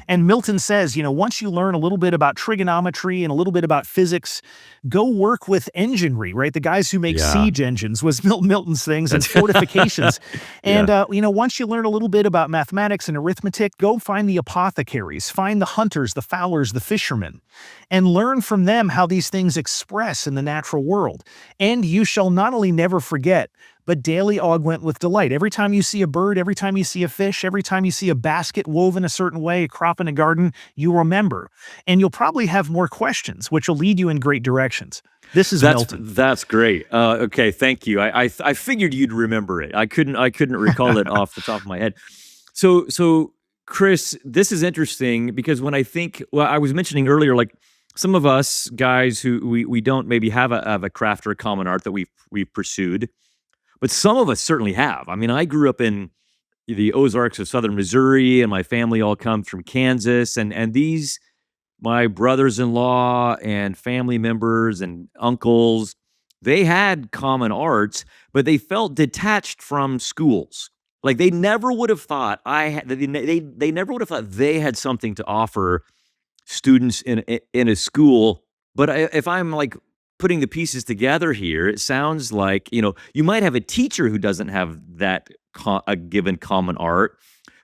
Speaker 2: And Milton says, once you learn a little bit about trigonometry and a little bit about physics, go work with enginery, right? The guys who make siege engines was Milton's things, and fortifications. And, once you learn a little bit about mathematics and arithmetic, go find the apothecaries, find the hunters, the fowlers, the fishermen, and learn from them how these things express in the natural world. And you shall not only never forget, but daily augment with delight. Every time you see a bird, every time you see a fish, every time you see a basket woven a certain way, a crop in a garden, you remember. And you'll probably have more questions, which will lead you in great directions. This is Milton.
Speaker 1: That's great. Okay, thank you. I figured you'd remember it. I couldn't recall it off the top of my head. So Chris, this is interesting, because when I think, I was mentioning earlier, like some of us guys who we don't maybe have a craft or a common art that we've pursued, but some of us certainly have. I mean, I grew up in the Ozarks of southern Missouri, and my family all comes from Kansas, and these, my brothers-in-law and family members and uncles, they had common arts, but they felt detached from schools. Like they never would have thought they never would have thought they had something to offer students in a school. But if I'm like putting the pieces together here, it sounds like, you might have a teacher who doesn't have that a given common art,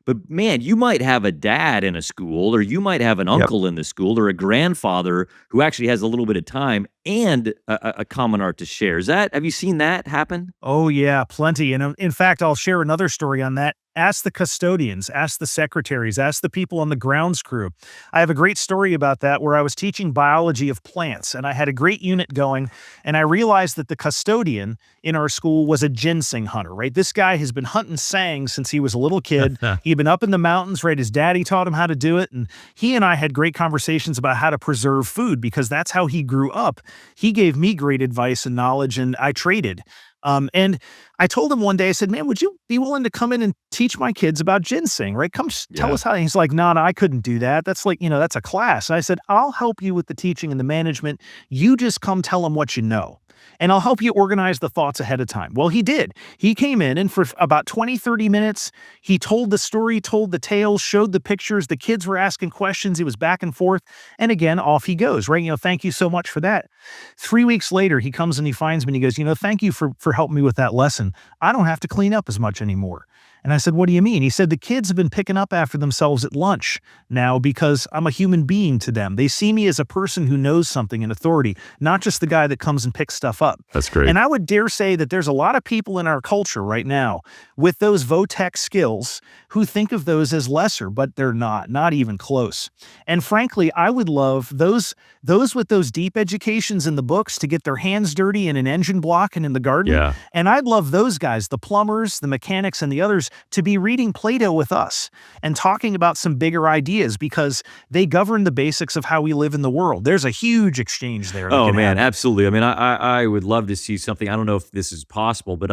Speaker 1: but man, you might have a dad in a school, or you might have an uncle in the school, or a grandfather who actually has a little bit of time and a common art to share. Have you seen that happen?
Speaker 2: Oh yeah, plenty. And in fact, I'll share another story on that. Ask the custodians, ask the secretaries, ask the people on the grounds crew. I have a great story about that, where I was teaching biology of plants, and I had a great unit going, and I realized that the custodian in our school was a ginseng hunter, right? This guy has been hunting sang since he was a little kid. He'd been up in the mountains, right? His daddy taught him how to do it, and he and I had great conversations about how to preserve food, because that's how he grew up. He gave me great advice and knowledge, and I traded. And I told him one day, I said, man, would you be willing to come in and teach my kids about ginseng, right? Come tell us how. He's like, no, I couldn't do that. That's like, that's a class. And I said, I'll help you with the teaching and the management. You just come tell them what you know. and I'll help you organize the thoughts ahead of time. Well, he did. He came in and for about 20, 30 minutes, he told the story, told the tale, showed the pictures. The kids were asking questions. He was back and forth. And again, off he goes, right? Thank you so much for that. 3 weeks later, he comes and he finds me and he goes, thank you for helping me with that lesson. I don't have to clean up as much anymore. And I said, what do you mean? He said, the kids have been picking up after themselves at lunch now because I'm a human being to them. They see me as a person who knows something in authority, not just the guy that comes and picks stuff up.
Speaker 3: That's great.
Speaker 2: And I would dare say that there's a lot of people in our culture right now with those vo-tech skills who think of those as lesser, but they're not even close. And frankly, I would love those with those deep educations in the books to get their hands dirty in an engine block and in the garden.
Speaker 3: Yeah.
Speaker 2: And I'd love those guys, the plumbers, the mechanics, and the others, to be reading Plato with us and talking about some bigger ideas because they govern the basics of how we live in the world. There's a huge exchange there.
Speaker 1: Oh man, absolutely. I mean, I would love to see something. I don't know if this is possible, but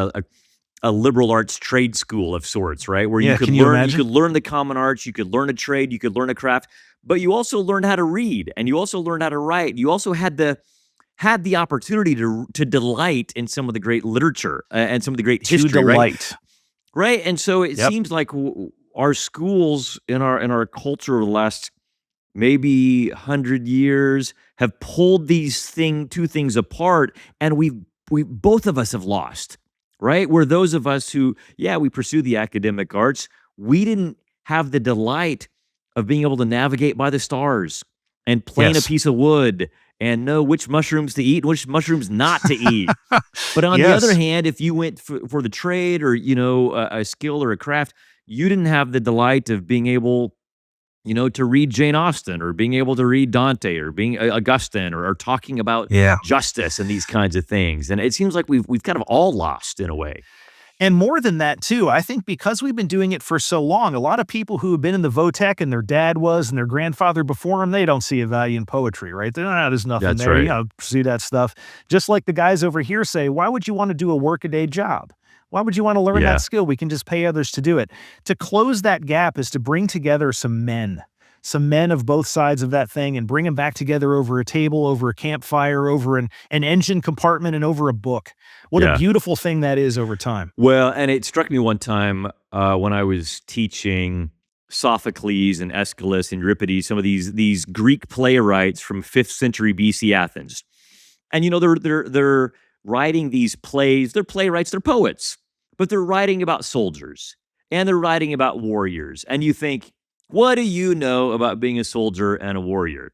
Speaker 1: a liberal arts trade school of sorts, right? Where you could learn the common arts, you could learn a trade, you could learn a craft, but you also learned how to read and you also learned how to write. You also had the opportunity to delight in some of the great literature and some of the great history, right? And so it seems like our schools in our culture over the last maybe 100 years have pulled these two things apart, and we both of us have lost, right? We're those of us who, we pursue the academic arts. We didn't have the delight of being able to navigate by the stars and plane a piece of wood and know which mushrooms to eat and which mushrooms not to eat. But on the other hand, if you went for the trade or, a skill or a craft, you didn't have the delight of being able, to read Jane Austen or being able to read Dante or being Augustine or talking about justice and these kinds of things. And it seems like we've kind of all lost in a way.
Speaker 2: And more than that, too, I think because we've been doing it for so long, a lot of people who have been in the vo-tech and their dad was and their grandfather before them, they don't see a value in poetry, right? There's nothing there.
Speaker 3: Right.
Speaker 2: Pursue that stuff. Just like the guys over here say, why would you want to do a workaday job? Why would you want to learn that skill? We can just pay others to do it. To close that gap is to bring together some men of both sides of that thing and bring them back together over a table, over a campfire, over an engine compartment, and over a book. What a beautiful thing that is over time.
Speaker 1: Well, and it struck me one time when I was teaching Sophocles and Aeschylus and Euripides, some of these Greek playwrights from 5th century BC Athens. And they're writing these plays. They're playwrights, they're poets, but they're writing about soldiers and they're writing about warriors. And you think, what do you know about being a soldier and a warrior?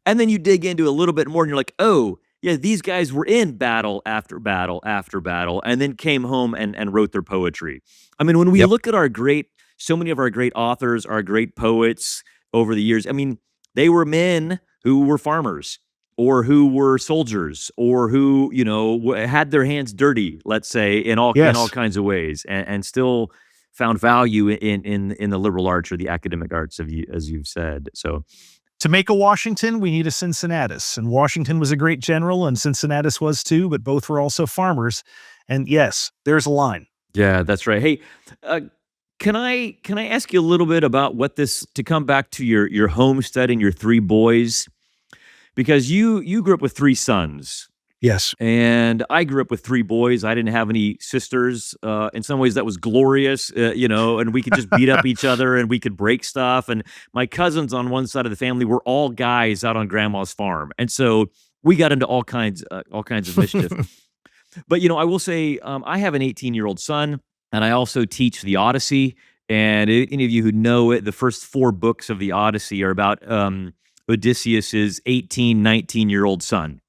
Speaker 1: And then you dig into a little bit more and you're like, oh, yeah, these guys were in battle after battle after battle and then came home and wrote their poetry. I mean, when we look at so many of our great authors, our great poets over the years, I mean, they were men who were farmers or who were soldiers or who, had their hands dirty, let's say, in all kinds of ways and still found value in the liberal arts or the academic arts, as you've said. So
Speaker 2: to make a Washington, we need a Cincinnatus. And Washington was a great general, and Cincinnatus was too, but both were also farmers. And yes, there's a line.
Speaker 1: Yeah, that's right. Hey, can I ask you a little bit about to come back to your homestead and your 3 boys? Because you grew up with 3 sons.
Speaker 2: Yes.
Speaker 1: And I grew up with 3 boys. I didn't have any sisters. In some ways, that was glorious, and we could just beat up each other and we could break stuff. And my cousins on one side of the family were all guys out on grandma's farm. And so we got into all kinds of mischief. But, I will say I have an 18-year-old son, and I also teach the Odyssey. And any of you who know it, the first 4 books of the Odyssey are about Odysseus's 18, 19-year-old son.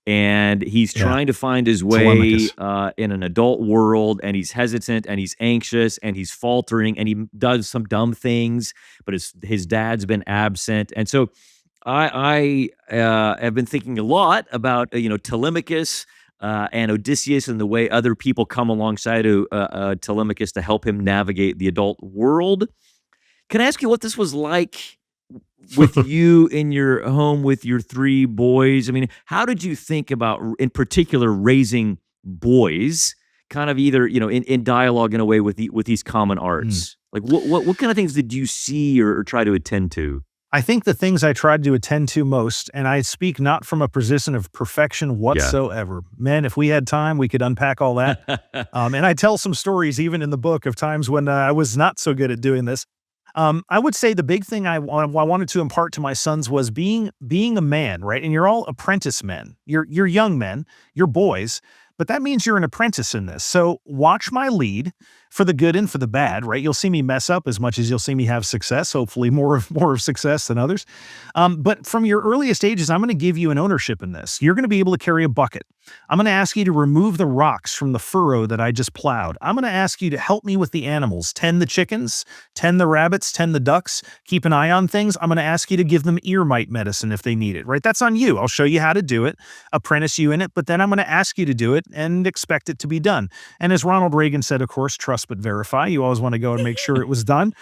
Speaker 1: And he's trying to find his way in an adult world, and he's hesitant, and he's anxious, and he's faltering, and he does some dumb things, but his dad's been absent. And so I have been thinking a lot about, Telemachus and Odysseus and the way other people come alongside Telemachus to help him navigate the adult world. Can I ask you what this was like with you in your home with your 3 boys? I mean, how did you think about, in particular, raising boys, kind of either in dialogue in a way with these common arts? Like, what kind of things did you see or try to attend to?
Speaker 2: I think the things I tried to attend to most, and I speak not from a position of perfection
Speaker 1: Yeah.
Speaker 2: whatsoever. Man, if we had time, we could unpack all that. And I tell some stories even in the book of times when I was not so good at doing this. I would say the big thing I wanted to impart to my sons was being a man, right? And you're all apprentice men. You're young men, you're boys, but that means you're an apprentice in this. So watch my lead for the good and for the bad, right? You'll see me mess up as much as you'll see me have success. Hopefully, more of success than others. But from your earliest ages, I'm going to give you an ownership in this. You're going to be able to carry a bucket. I'm going to ask you to remove the rocks from the furrow that I just plowed. I'm going to ask you to help me with the animals, tend the chickens, tend the rabbits, tend the ducks, keep an eye on things. I'm going to ask you to give them ear mite medicine if they need it, right? That's on you. I'll show you how to do it, apprentice you in it, but then I'm going to ask you to do it and expect it to be done. And as Ronald Reagan said, of course, trust but verify. You always want to go and make sure it was done.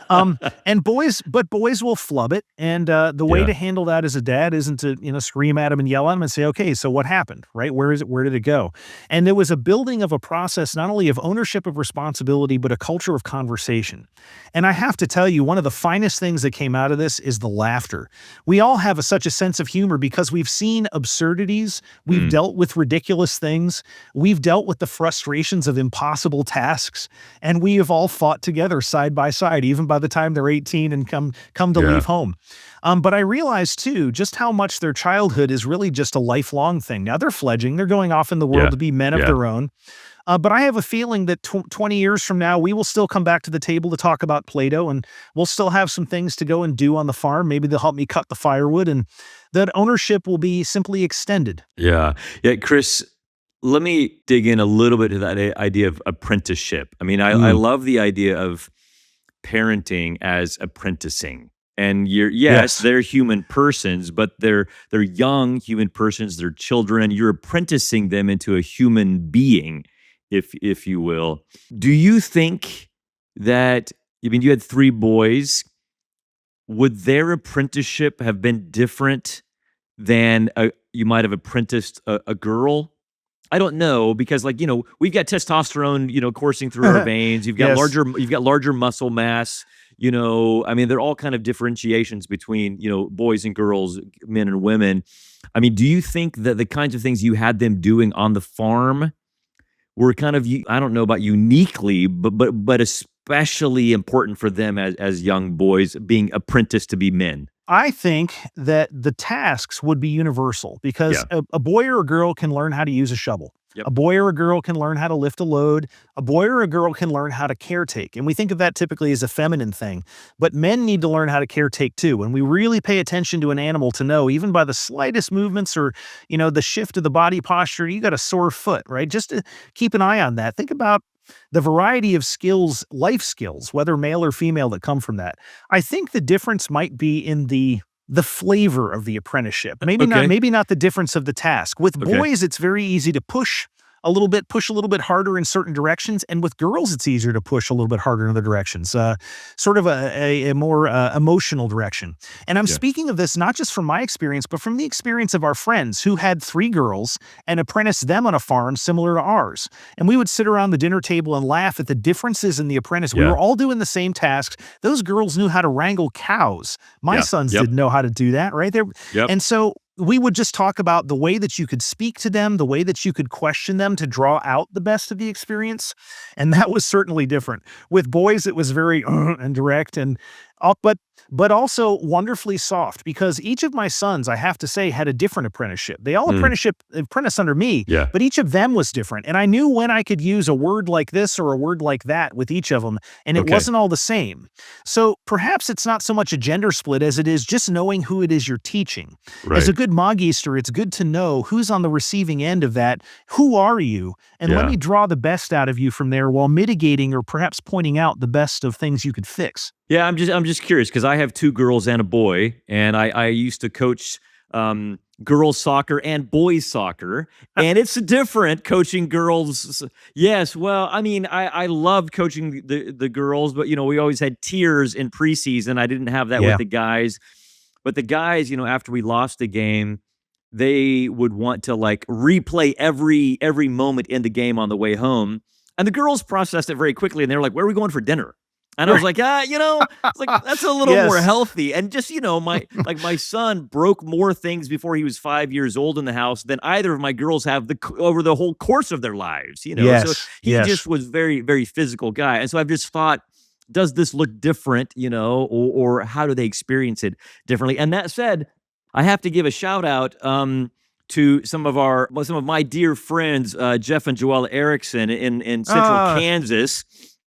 Speaker 2: But boys will flub it. And the way
Speaker 1: Yeah.
Speaker 2: to handle that as a dad isn't to, scream at them and yell at them and say, okay, so what happened, right? Where is it? Where did it go? And there was a building of a process, not only of ownership of responsibility, but a culture of conversation. And I have to tell you, one of the finest things that came out of this is the laughter. We all have such a sense of humor because we've seen absurdities. We've dealt with ridiculous things. We've dealt with the frustrations of impossible tasks. And we have all fought together side by side, even by the time they're 18 and come to
Speaker 1: Yeah.
Speaker 2: leave home. But I realized too, just how much their childhood is really just a lifelong thing. Now they're fledging, they're going off in the world
Speaker 1: Yeah.
Speaker 2: to be men of
Speaker 1: Yeah.
Speaker 2: their own. But I have a feeling that 20 years from now, we will still come back to the table to talk about Play-Doh, and we'll still have some things to go and do on the farm. Maybe they'll help me cut the firewood, and that ownership will be simply extended.
Speaker 1: Yeah. Yeah, Chris, let me dig in a little bit to that idea of apprenticeship. I mean, I
Speaker 2: Mm.
Speaker 1: love the idea of parenting as apprenticing. And yes,
Speaker 2: Yes.
Speaker 1: they're human persons, but they're young human persons, they're children. You're apprenticing them into a human being, if you will. Do you think that, I mean, you had three boys, would their apprenticeship have been different than you might have apprenticed a girl? I don't know because, like, we've got testosterone, coursing through our veins.
Speaker 2: Yes.
Speaker 1: You've got larger muscle mass. I mean, they're all kind of differentiations between, boys and girls, men and women. I mean, do you think that the kinds of things you had them doing on the farm were kind of, I don't know about uniquely, but especially important for them as young boys being apprenticed to be men?
Speaker 2: I think that the tasks would be universal because
Speaker 1: Yeah.
Speaker 2: a boy or a girl can learn how to use a shovel.
Speaker 1: Yep.
Speaker 2: A boy or a girl can learn how to lift a load. A boy or a girl can learn how to caretake. And we think of that typically as a feminine thing. But men need to learn how to caretake too. And we really pay attention to an animal to know, even by the slightest movements or, the shift of the body posture, you got a sore foot, right? Just to keep an eye on that. Think about the variety of skills, life skills, whether male or female, that come from that. I think the difference might be in the flavor of the apprenticeship.
Speaker 1: Okay.
Speaker 2: Maybe not the difference of the task. With
Speaker 1: Okay.
Speaker 2: boys, it's very easy to push a little bit harder in certain directions, and with girls, it's easier to push a little bit harder in other directions. Sort of a more emotional direction. And I'm
Speaker 1: Yeah.
Speaker 2: speaking of this not just from my experience, but from the experience of our friends who had three girls and apprenticed them on a farm similar to ours. And we would sit around the dinner table and laugh at the differences in the apprentice. We
Speaker 1: Yeah.
Speaker 2: were all doing the same tasks. Those girls knew how to wrangle cows. My
Speaker 1: Yeah.
Speaker 2: sons
Speaker 1: Yep.
Speaker 2: didn't know how to do that, right?
Speaker 1: Yep.
Speaker 2: And so we would just talk about the way that you could speak to them, the way that you could question them to draw out the best of the experience. And that was certainly different. With boys, it was very and direct and but also wonderfully soft because each of my sons, I have to say, had a different apprenticeship. They all apprentice under me,
Speaker 1: Yeah.
Speaker 2: but each of them was different. And I knew when I could use a word like this or a word like that with each of them, and it
Speaker 1: Okay.
Speaker 2: wasn't all the same. So perhaps it's not so much a gender split as it is just knowing who it is you're teaching. As a
Speaker 1: Right.
Speaker 2: good Mogeister, it's good to know who's on the receiving end of that. Who are you? And let
Speaker 1: Yeah.
Speaker 2: me draw the best out of you from there while mitigating or perhaps pointing out the best of things you could fix.
Speaker 1: Yeah, I'm just curious because I have two girls and a boy, and I used to coach girls soccer and boys soccer, and it's different coaching girls. Yes, well, I mean, I loved coaching the girls, but we always had tears in preseason. I didn't have that with
Speaker 2: Yeah.
Speaker 1: the guys, but the guys, after we lost the game, they would want to like replay every moment in the game on the way home, and the girls processed it very quickly, and they were like, "Where are we going for dinner?" And I was like, it's like that's a little more
Speaker 2: Yes.
Speaker 1: healthy. And just, my son broke more things before he was 5 years old in the house than either of my girls have over the whole course of their lives. So
Speaker 2: Yes.
Speaker 1: he
Speaker 2: Yes.
Speaker 1: just was very, very physical guy. And so I've just thought, does this look different, or how do they experience it differently? And that said, I have to give a shout out to some of my dear friends, Jeff and Joelle Erickson in Central
Speaker 2: Ah,
Speaker 1: Kansas,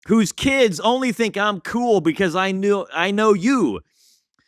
Speaker 1: whose kids only think I'm cool because I know you.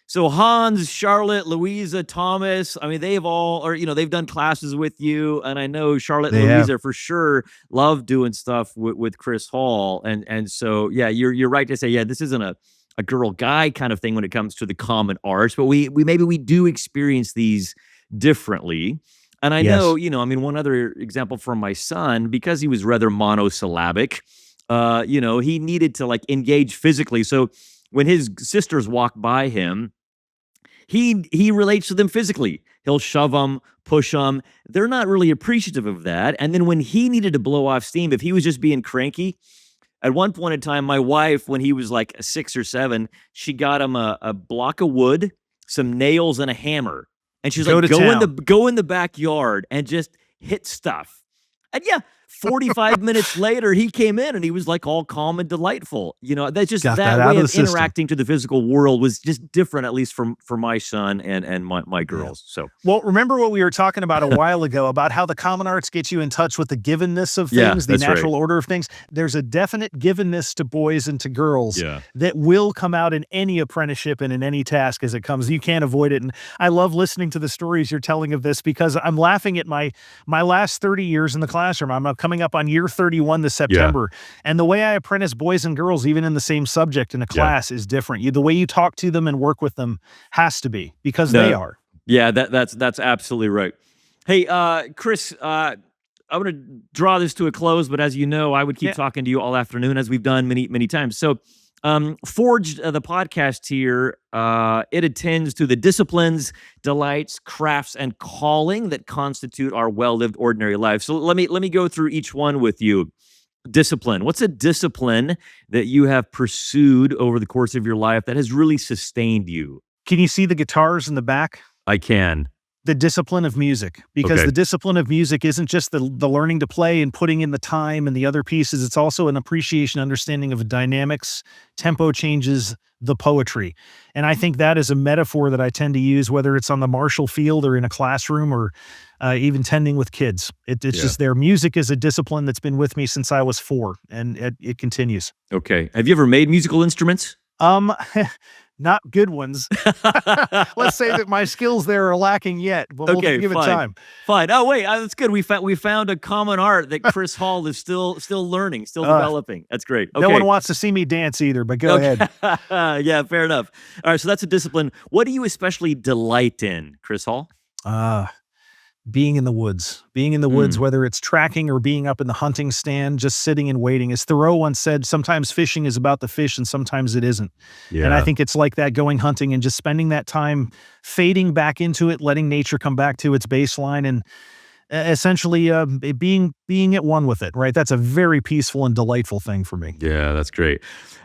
Speaker 1: So Hans, Charlotte, Louisa, Thomas, I mean, they've done classes with you. And I know Charlotte and
Speaker 2: they have.
Speaker 1: Louisa for sure love doing stuff with Chris Hall. And so, yeah, you're right to say, yeah, this isn't a girl guy kind of thing when it comes to the common arts, but we maybe we do experience these differently. And I know,
Speaker 2: Yes.
Speaker 1: one other example from my son, because he was rather monosyllabic, he needed to like engage physically. So when his sisters walk by him, he relates to them physically. He'll shove them, push them. They're not really appreciative of that. And then when he needed to blow off steam, if he was just being cranky, at one point in time, my wife, when he was like 6 or 7, she got him a block of wood, some nails, and a hammer. And she's
Speaker 2: Go
Speaker 1: like,
Speaker 2: to town.
Speaker 1: go in the backyard and just hit stuff. And yeah, 45 minutes later, he came in and he was like all calm and delightful. That's just
Speaker 2: Got that
Speaker 1: that
Speaker 2: out
Speaker 1: way
Speaker 2: of the
Speaker 1: of
Speaker 2: system.
Speaker 1: interacting to the physical world was just different, at least for my son and my
Speaker 2: Yeah.
Speaker 1: girls. So
Speaker 2: Well, remember what we were talking about a while ago about how the common arts get you in touch with the givenness of
Speaker 1: yeah,
Speaker 2: things, the
Speaker 1: that's right.
Speaker 2: natural order of things. There's a definite givenness to boys and to girls
Speaker 1: Yeah.
Speaker 2: that will come out in any apprenticeship and in any task as it comes. You can't avoid it. And I love listening to the stories you're telling of this because I'm laughing at my last 30 years in the classroom. I'm coming up on year 31 this September. And the way I apprentice boys and girls, even in the same subject in a class, is different. The way you talk to them and work with them has to be because they
Speaker 1: No,
Speaker 2: are.
Speaker 1: yeah, that's absolutely right. Hey, Chris, I'm going to draw this to a close, but as you know, I would keep
Speaker 2: Yeah.
Speaker 1: talking to you all afternoon, as we've done many, many times. So, Forged, the podcast here, it attends to the disciplines, delights, crafts, and calling that constitute our well-lived ordinary life. So let me go through each one with you. Discipline. What's a discipline that you have pursued over the course of your life that has really sustained you?
Speaker 2: Can you see the guitars in the back?
Speaker 1: I can.
Speaker 2: The discipline of music, because
Speaker 1: Okay.
Speaker 2: the discipline of music isn't just the learning to play and putting in the time and the other pieces. It's also an appreciation, understanding of dynamics, tempo changes, the poetry. And I think that is a metaphor that I tend to use, whether it's on the Marshall field or in a classroom or even tending with kids. It's
Speaker 1: Yeah.
Speaker 2: just there. Music is a discipline that's been with me since I was 4, and it continues.
Speaker 1: Okay. Have you ever made musical instruments?
Speaker 2: Um, Not good ones. Let's say that my skills there are lacking yet, but we'll
Speaker 1: Okay,
Speaker 2: give it
Speaker 1: fine.
Speaker 2: time.
Speaker 1: Fine. Oh, wait, that's good. We found a common art that Chris Hall is still learning, still developing. That's great. Okay.
Speaker 2: No one wants to see me dance either, but go ahead.
Speaker 1: Yeah, fair enough. All right, so that's a discipline. What do you especially delight in, Chris Hall?
Speaker 2: Being in the woods. Being in the woods, whether it's tracking or being up in the hunting stand, just sitting and waiting. As Thoreau once said, sometimes fishing is about the fish and sometimes it isn't. And I think it's like that, going hunting and just spending that time fading back into it, letting nature come back to its baseline and essentially being at one with it, right? That's a very peaceful and delightful thing for me.
Speaker 1: Yeah, that's great.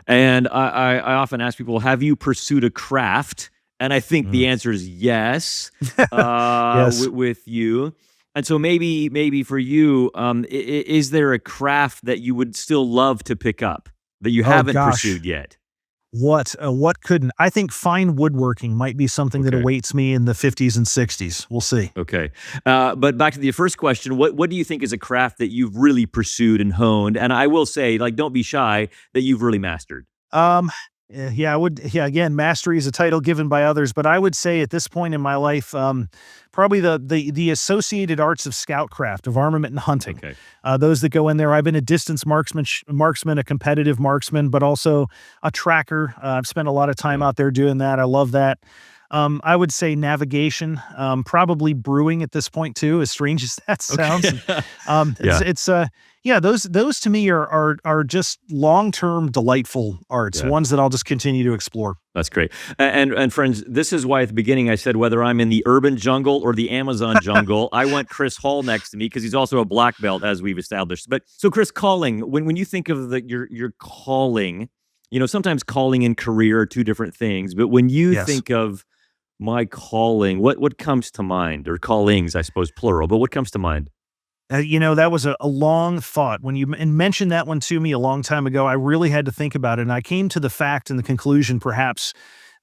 Speaker 1: And I often ask people, have you pursued a craft? And I think the answer is yes,
Speaker 2: Yes.
Speaker 1: with you. And so maybe for you, is there a craft that you would still love to pick up that you haven't
Speaker 2: gosh.
Speaker 1: pursued yet?
Speaker 2: What couldn't? I think fine woodworking might be something that
Speaker 1: Okay.
Speaker 2: awaits me in the 50s and 60s. We'll see.
Speaker 1: Okay. But back to the first question, what do you think is a craft that you've really pursued and honed? And I will say, like, don't be shy, that you've really mastered.
Speaker 2: Yeah, I would. Yeah, again, mastery is a title given by others, but I would say at this point in my life, probably the associated arts of scoutcraft, of armament and hunting.
Speaker 1: Okay.
Speaker 2: Those that go in there. I've been a distance marksman, a competitive marksman, but also a tracker. I've spent a lot of time out there doing that. I love that. I would say navigation, probably brewing at this point too, as strange as that sounds. Those to me are just long-term delightful arts,
Speaker 1: Yeah.
Speaker 2: ones that I'll just continue to explore.
Speaker 1: That's great. And friends, this is why at the beginning I said whether I'm in the urban jungle or the Amazon jungle, I want Chris Hall next to me because he's also a black belt, as we've established. But so Chris, calling, when you think of your calling, sometimes calling and career are two different things, but when you
Speaker 2: Yes.
Speaker 1: think of my calling, what comes to mind? Or callings, I suppose, plural, but what comes to mind?
Speaker 2: That was a long thought. When you mentioned that one to me a long time ago, I really had to think about it. And I came to the fact and the conclusion, perhaps,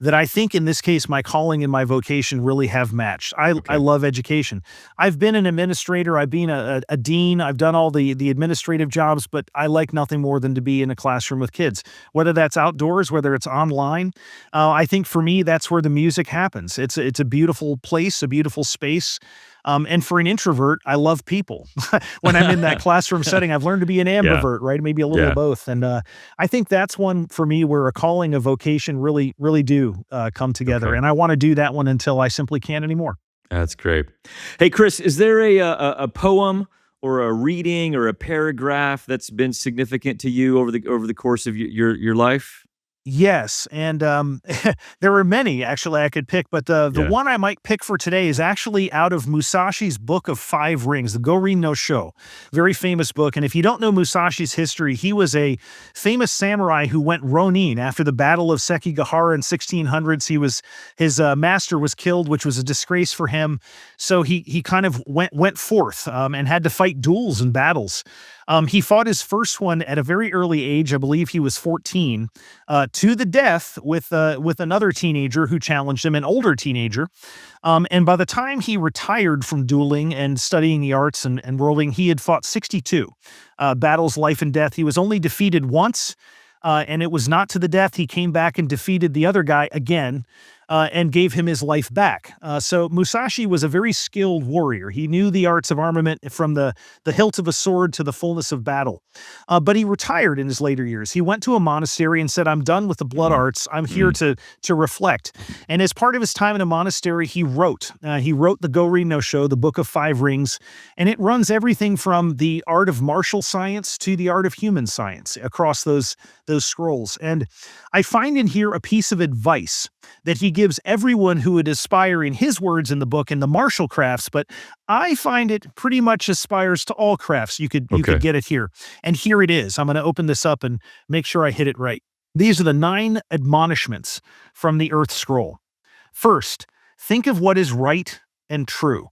Speaker 2: that I think in this case, my calling and my vocation really have matched. I
Speaker 1: Okay.
Speaker 2: love education. I've been an administrator, I've been a dean, I've done all the administrative jobs, but I like nothing more than to be in a classroom with kids, whether that's outdoors, whether it's online. I think for me, that's where the music happens. It's a beautiful place, a beautiful space. And for an introvert, I love people. When I'm in that classroom setting, I've learned to be an
Speaker 1: Yeah.
Speaker 2: ambivert, right? Maybe a little of
Speaker 1: Yeah.
Speaker 2: both. And I think that's one for me where a calling, a vocation really, really do come together.
Speaker 1: Okay.
Speaker 2: And I want to do that one until I simply can't anymore.
Speaker 1: That's great. Hey, Chris, is there a poem or a reading or a paragraph that's been significant to you over the course of your life?
Speaker 2: Yes, and, there were many actually I could pick, but the
Speaker 1: Yeah.
Speaker 2: one I might pick for today is actually out of Musashi's Book of Five Rings, the Gorin no Sho. Very famous book, and if you don't know Musashi's history, he was a famous samurai who went ronin after the Battle of Sekigahara in 1600s. His master was killed, which was a disgrace for him, so he kind of went forth, and had to fight duels and battles. He fought his first one at a very early age. I believe he was 14, to the death with another teenager who challenged him, an older teenager. And by the time he retired from dueling and studying the arts and worlding, he had fought 62 battles, life and death. He was only defeated once, and it was not to the death. He came back and defeated the other guy again. And gave him his life back. So Musashi was a very skilled warrior. He knew the arts of armament from the hilt of a sword to the fullness of battle. But he retired in his later years. He went to a monastery and said, "I'm done with the blood
Speaker 1: Mhm.
Speaker 2: arts. I'm here
Speaker 1: Mm.
Speaker 2: to reflect." And as part of his time in a monastery, he wrote. He wrote the Gorin no Sho, the Book of Five Rings, and it runs everything from the art of martial science to the art of human science across those scrolls. And I find in here a piece of advice that he gives everyone who would aspire, in his words in the book, in the martial crafts, but I find it pretty much aspires to all crafts. You could
Speaker 1: Okay.
Speaker 2: get it here. And here it is. I'm going to open this up and make sure I hit it right. These are the 9 admonishments from the Earth Scroll. First, think of what is right and true.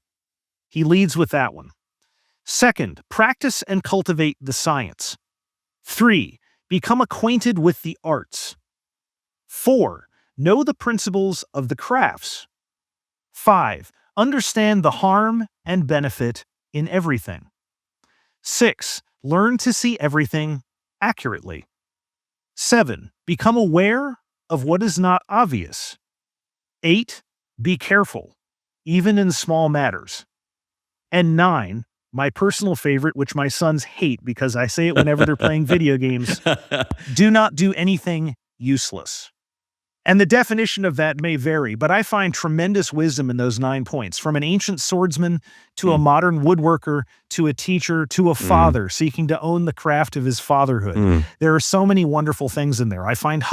Speaker 2: He leads with that one. Second, practice and cultivate the science. 3, become acquainted with the arts. 4, know the principles of the crafts. 5, understand the harm and benefit in everything. 6, learn to see everything accurately. 7, become aware of what is not obvious. 8, be careful, even in small matters. And 9, my personal favorite, which my sons hate because I say it whenever they're playing video games, do not do anything useless. And the definition of that may vary, but I find tremendous wisdom in those 9 points, from an ancient swordsman to a
Speaker 1: Mm.
Speaker 2: modern woodworker to a teacher to a
Speaker 1: Mm.
Speaker 2: father seeking to own the craft of his fatherhood.
Speaker 1: Mm.
Speaker 2: There are so many wonderful things in there. I find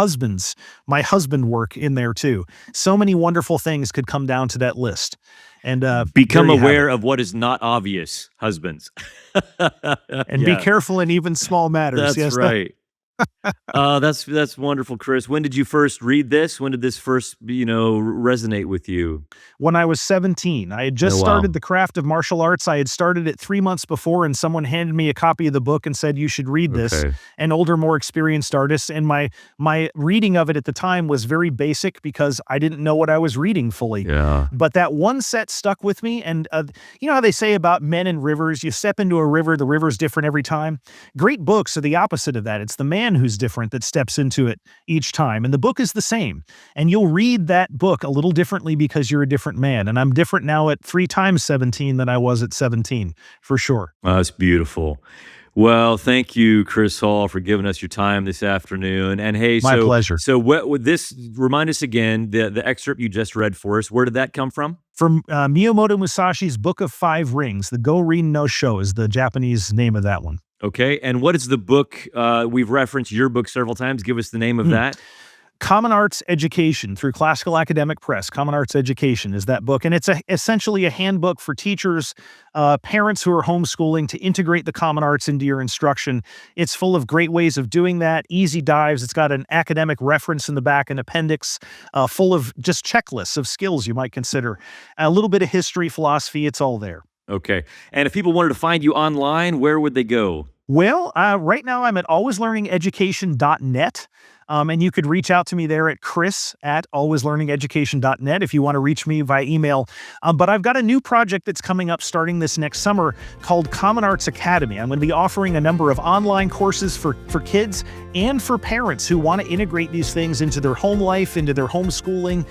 Speaker 2: my husband work in there too. So many wonderful things could come down to that list. And
Speaker 1: Become
Speaker 2: there you have it.
Speaker 1: aware of what is not obvious, husbands.
Speaker 2: And be
Speaker 1: Yeah,
Speaker 2: careful in even small matters.
Speaker 1: that's
Speaker 2: Yes,
Speaker 1: right. That's wonderful, Chris. When did you first read this? When did this first, resonate with you?
Speaker 2: when I was 17. I had
Speaker 1: Oh,
Speaker 2: just
Speaker 1: wow.
Speaker 2: started the craft of martial arts. I had started it 3 months before, and someone handed me a copy of the book and said, "You should read this."
Speaker 1: Okay.
Speaker 2: An older, more experienced artist, and my reading of it at the time was very basic because I didn't know what I was reading fully.
Speaker 1: Yeah.
Speaker 2: But that one set stuck with me, and you know how they say about men and rivers? You step into a river, the river's different every time. Great books are the opposite of that. It's the man who's different that steps into it each time, and the book is the same. And you'll read that book a little differently because you're a different man. And I'm different now at 3 times 17 than I was at 17, for sure.
Speaker 1: Oh, that's beautiful. Well, thank you, Chris Hall, for giving us your time this afternoon. And hey,
Speaker 2: My pleasure.
Speaker 1: so what would this remind us again? The excerpt you just read for us. Where did that come from?
Speaker 2: From Miyamoto Musashi's Book of Five Rings, the Gorin no Sho is the Japanese name of that one.
Speaker 1: Okay, and what is the book? We've referenced your book several times. Give us the name of
Speaker 2: Hmm.
Speaker 1: that.
Speaker 2: Common Arts Education through Classical Academic Press. Common Arts Education is that book. And it's essentially a handbook for teachers, parents who are homeschooling to integrate the common arts into your instruction. It's full of great ways of doing that, easy dives. It's got an academic reference in the back, an appendix, full of just checklists of skills you might consider. A little bit of history, philosophy, it's all there.
Speaker 1: Okay. And if people wanted to find you online, where would they go?
Speaker 2: Well, right now I'm at alwayslearningeducation.net. And you could reach out to me there at chris@alwayslearningeducation.net if you want to reach me via email. But I've got a new project that's coming up starting this next summer called Common Arts Academy. I'm going to be offering a number of online courses for kids and for parents who want to integrate these things into their home life, into their homeschooling,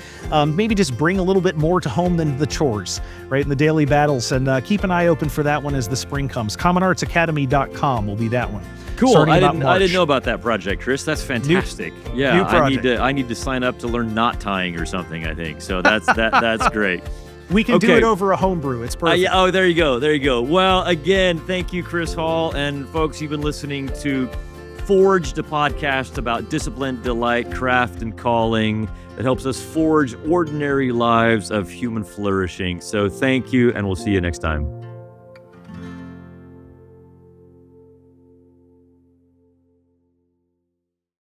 Speaker 2: maybe just bring a little bit more to home than the chores, right, in the daily battles. And keep an eye open for that one as the spring comes. CommonArtsAcademy.com will be that one.
Speaker 1: Cool. I didn't know about that project, Chris. That's fantastic.
Speaker 2: New
Speaker 1: I need to sign up to learn knot tying or something, I think. So that's great.
Speaker 2: We can do it over a homebrew. It's perfect.
Speaker 1: Oh, there you go. There you go. Well, again, thank you, Chris Hall. And folks, you've been listening to Forged, a podcast about discipline, delight, craft, and calling that helps us forge ordinary lives of human flourishing. So thank you, and we'll see you next time.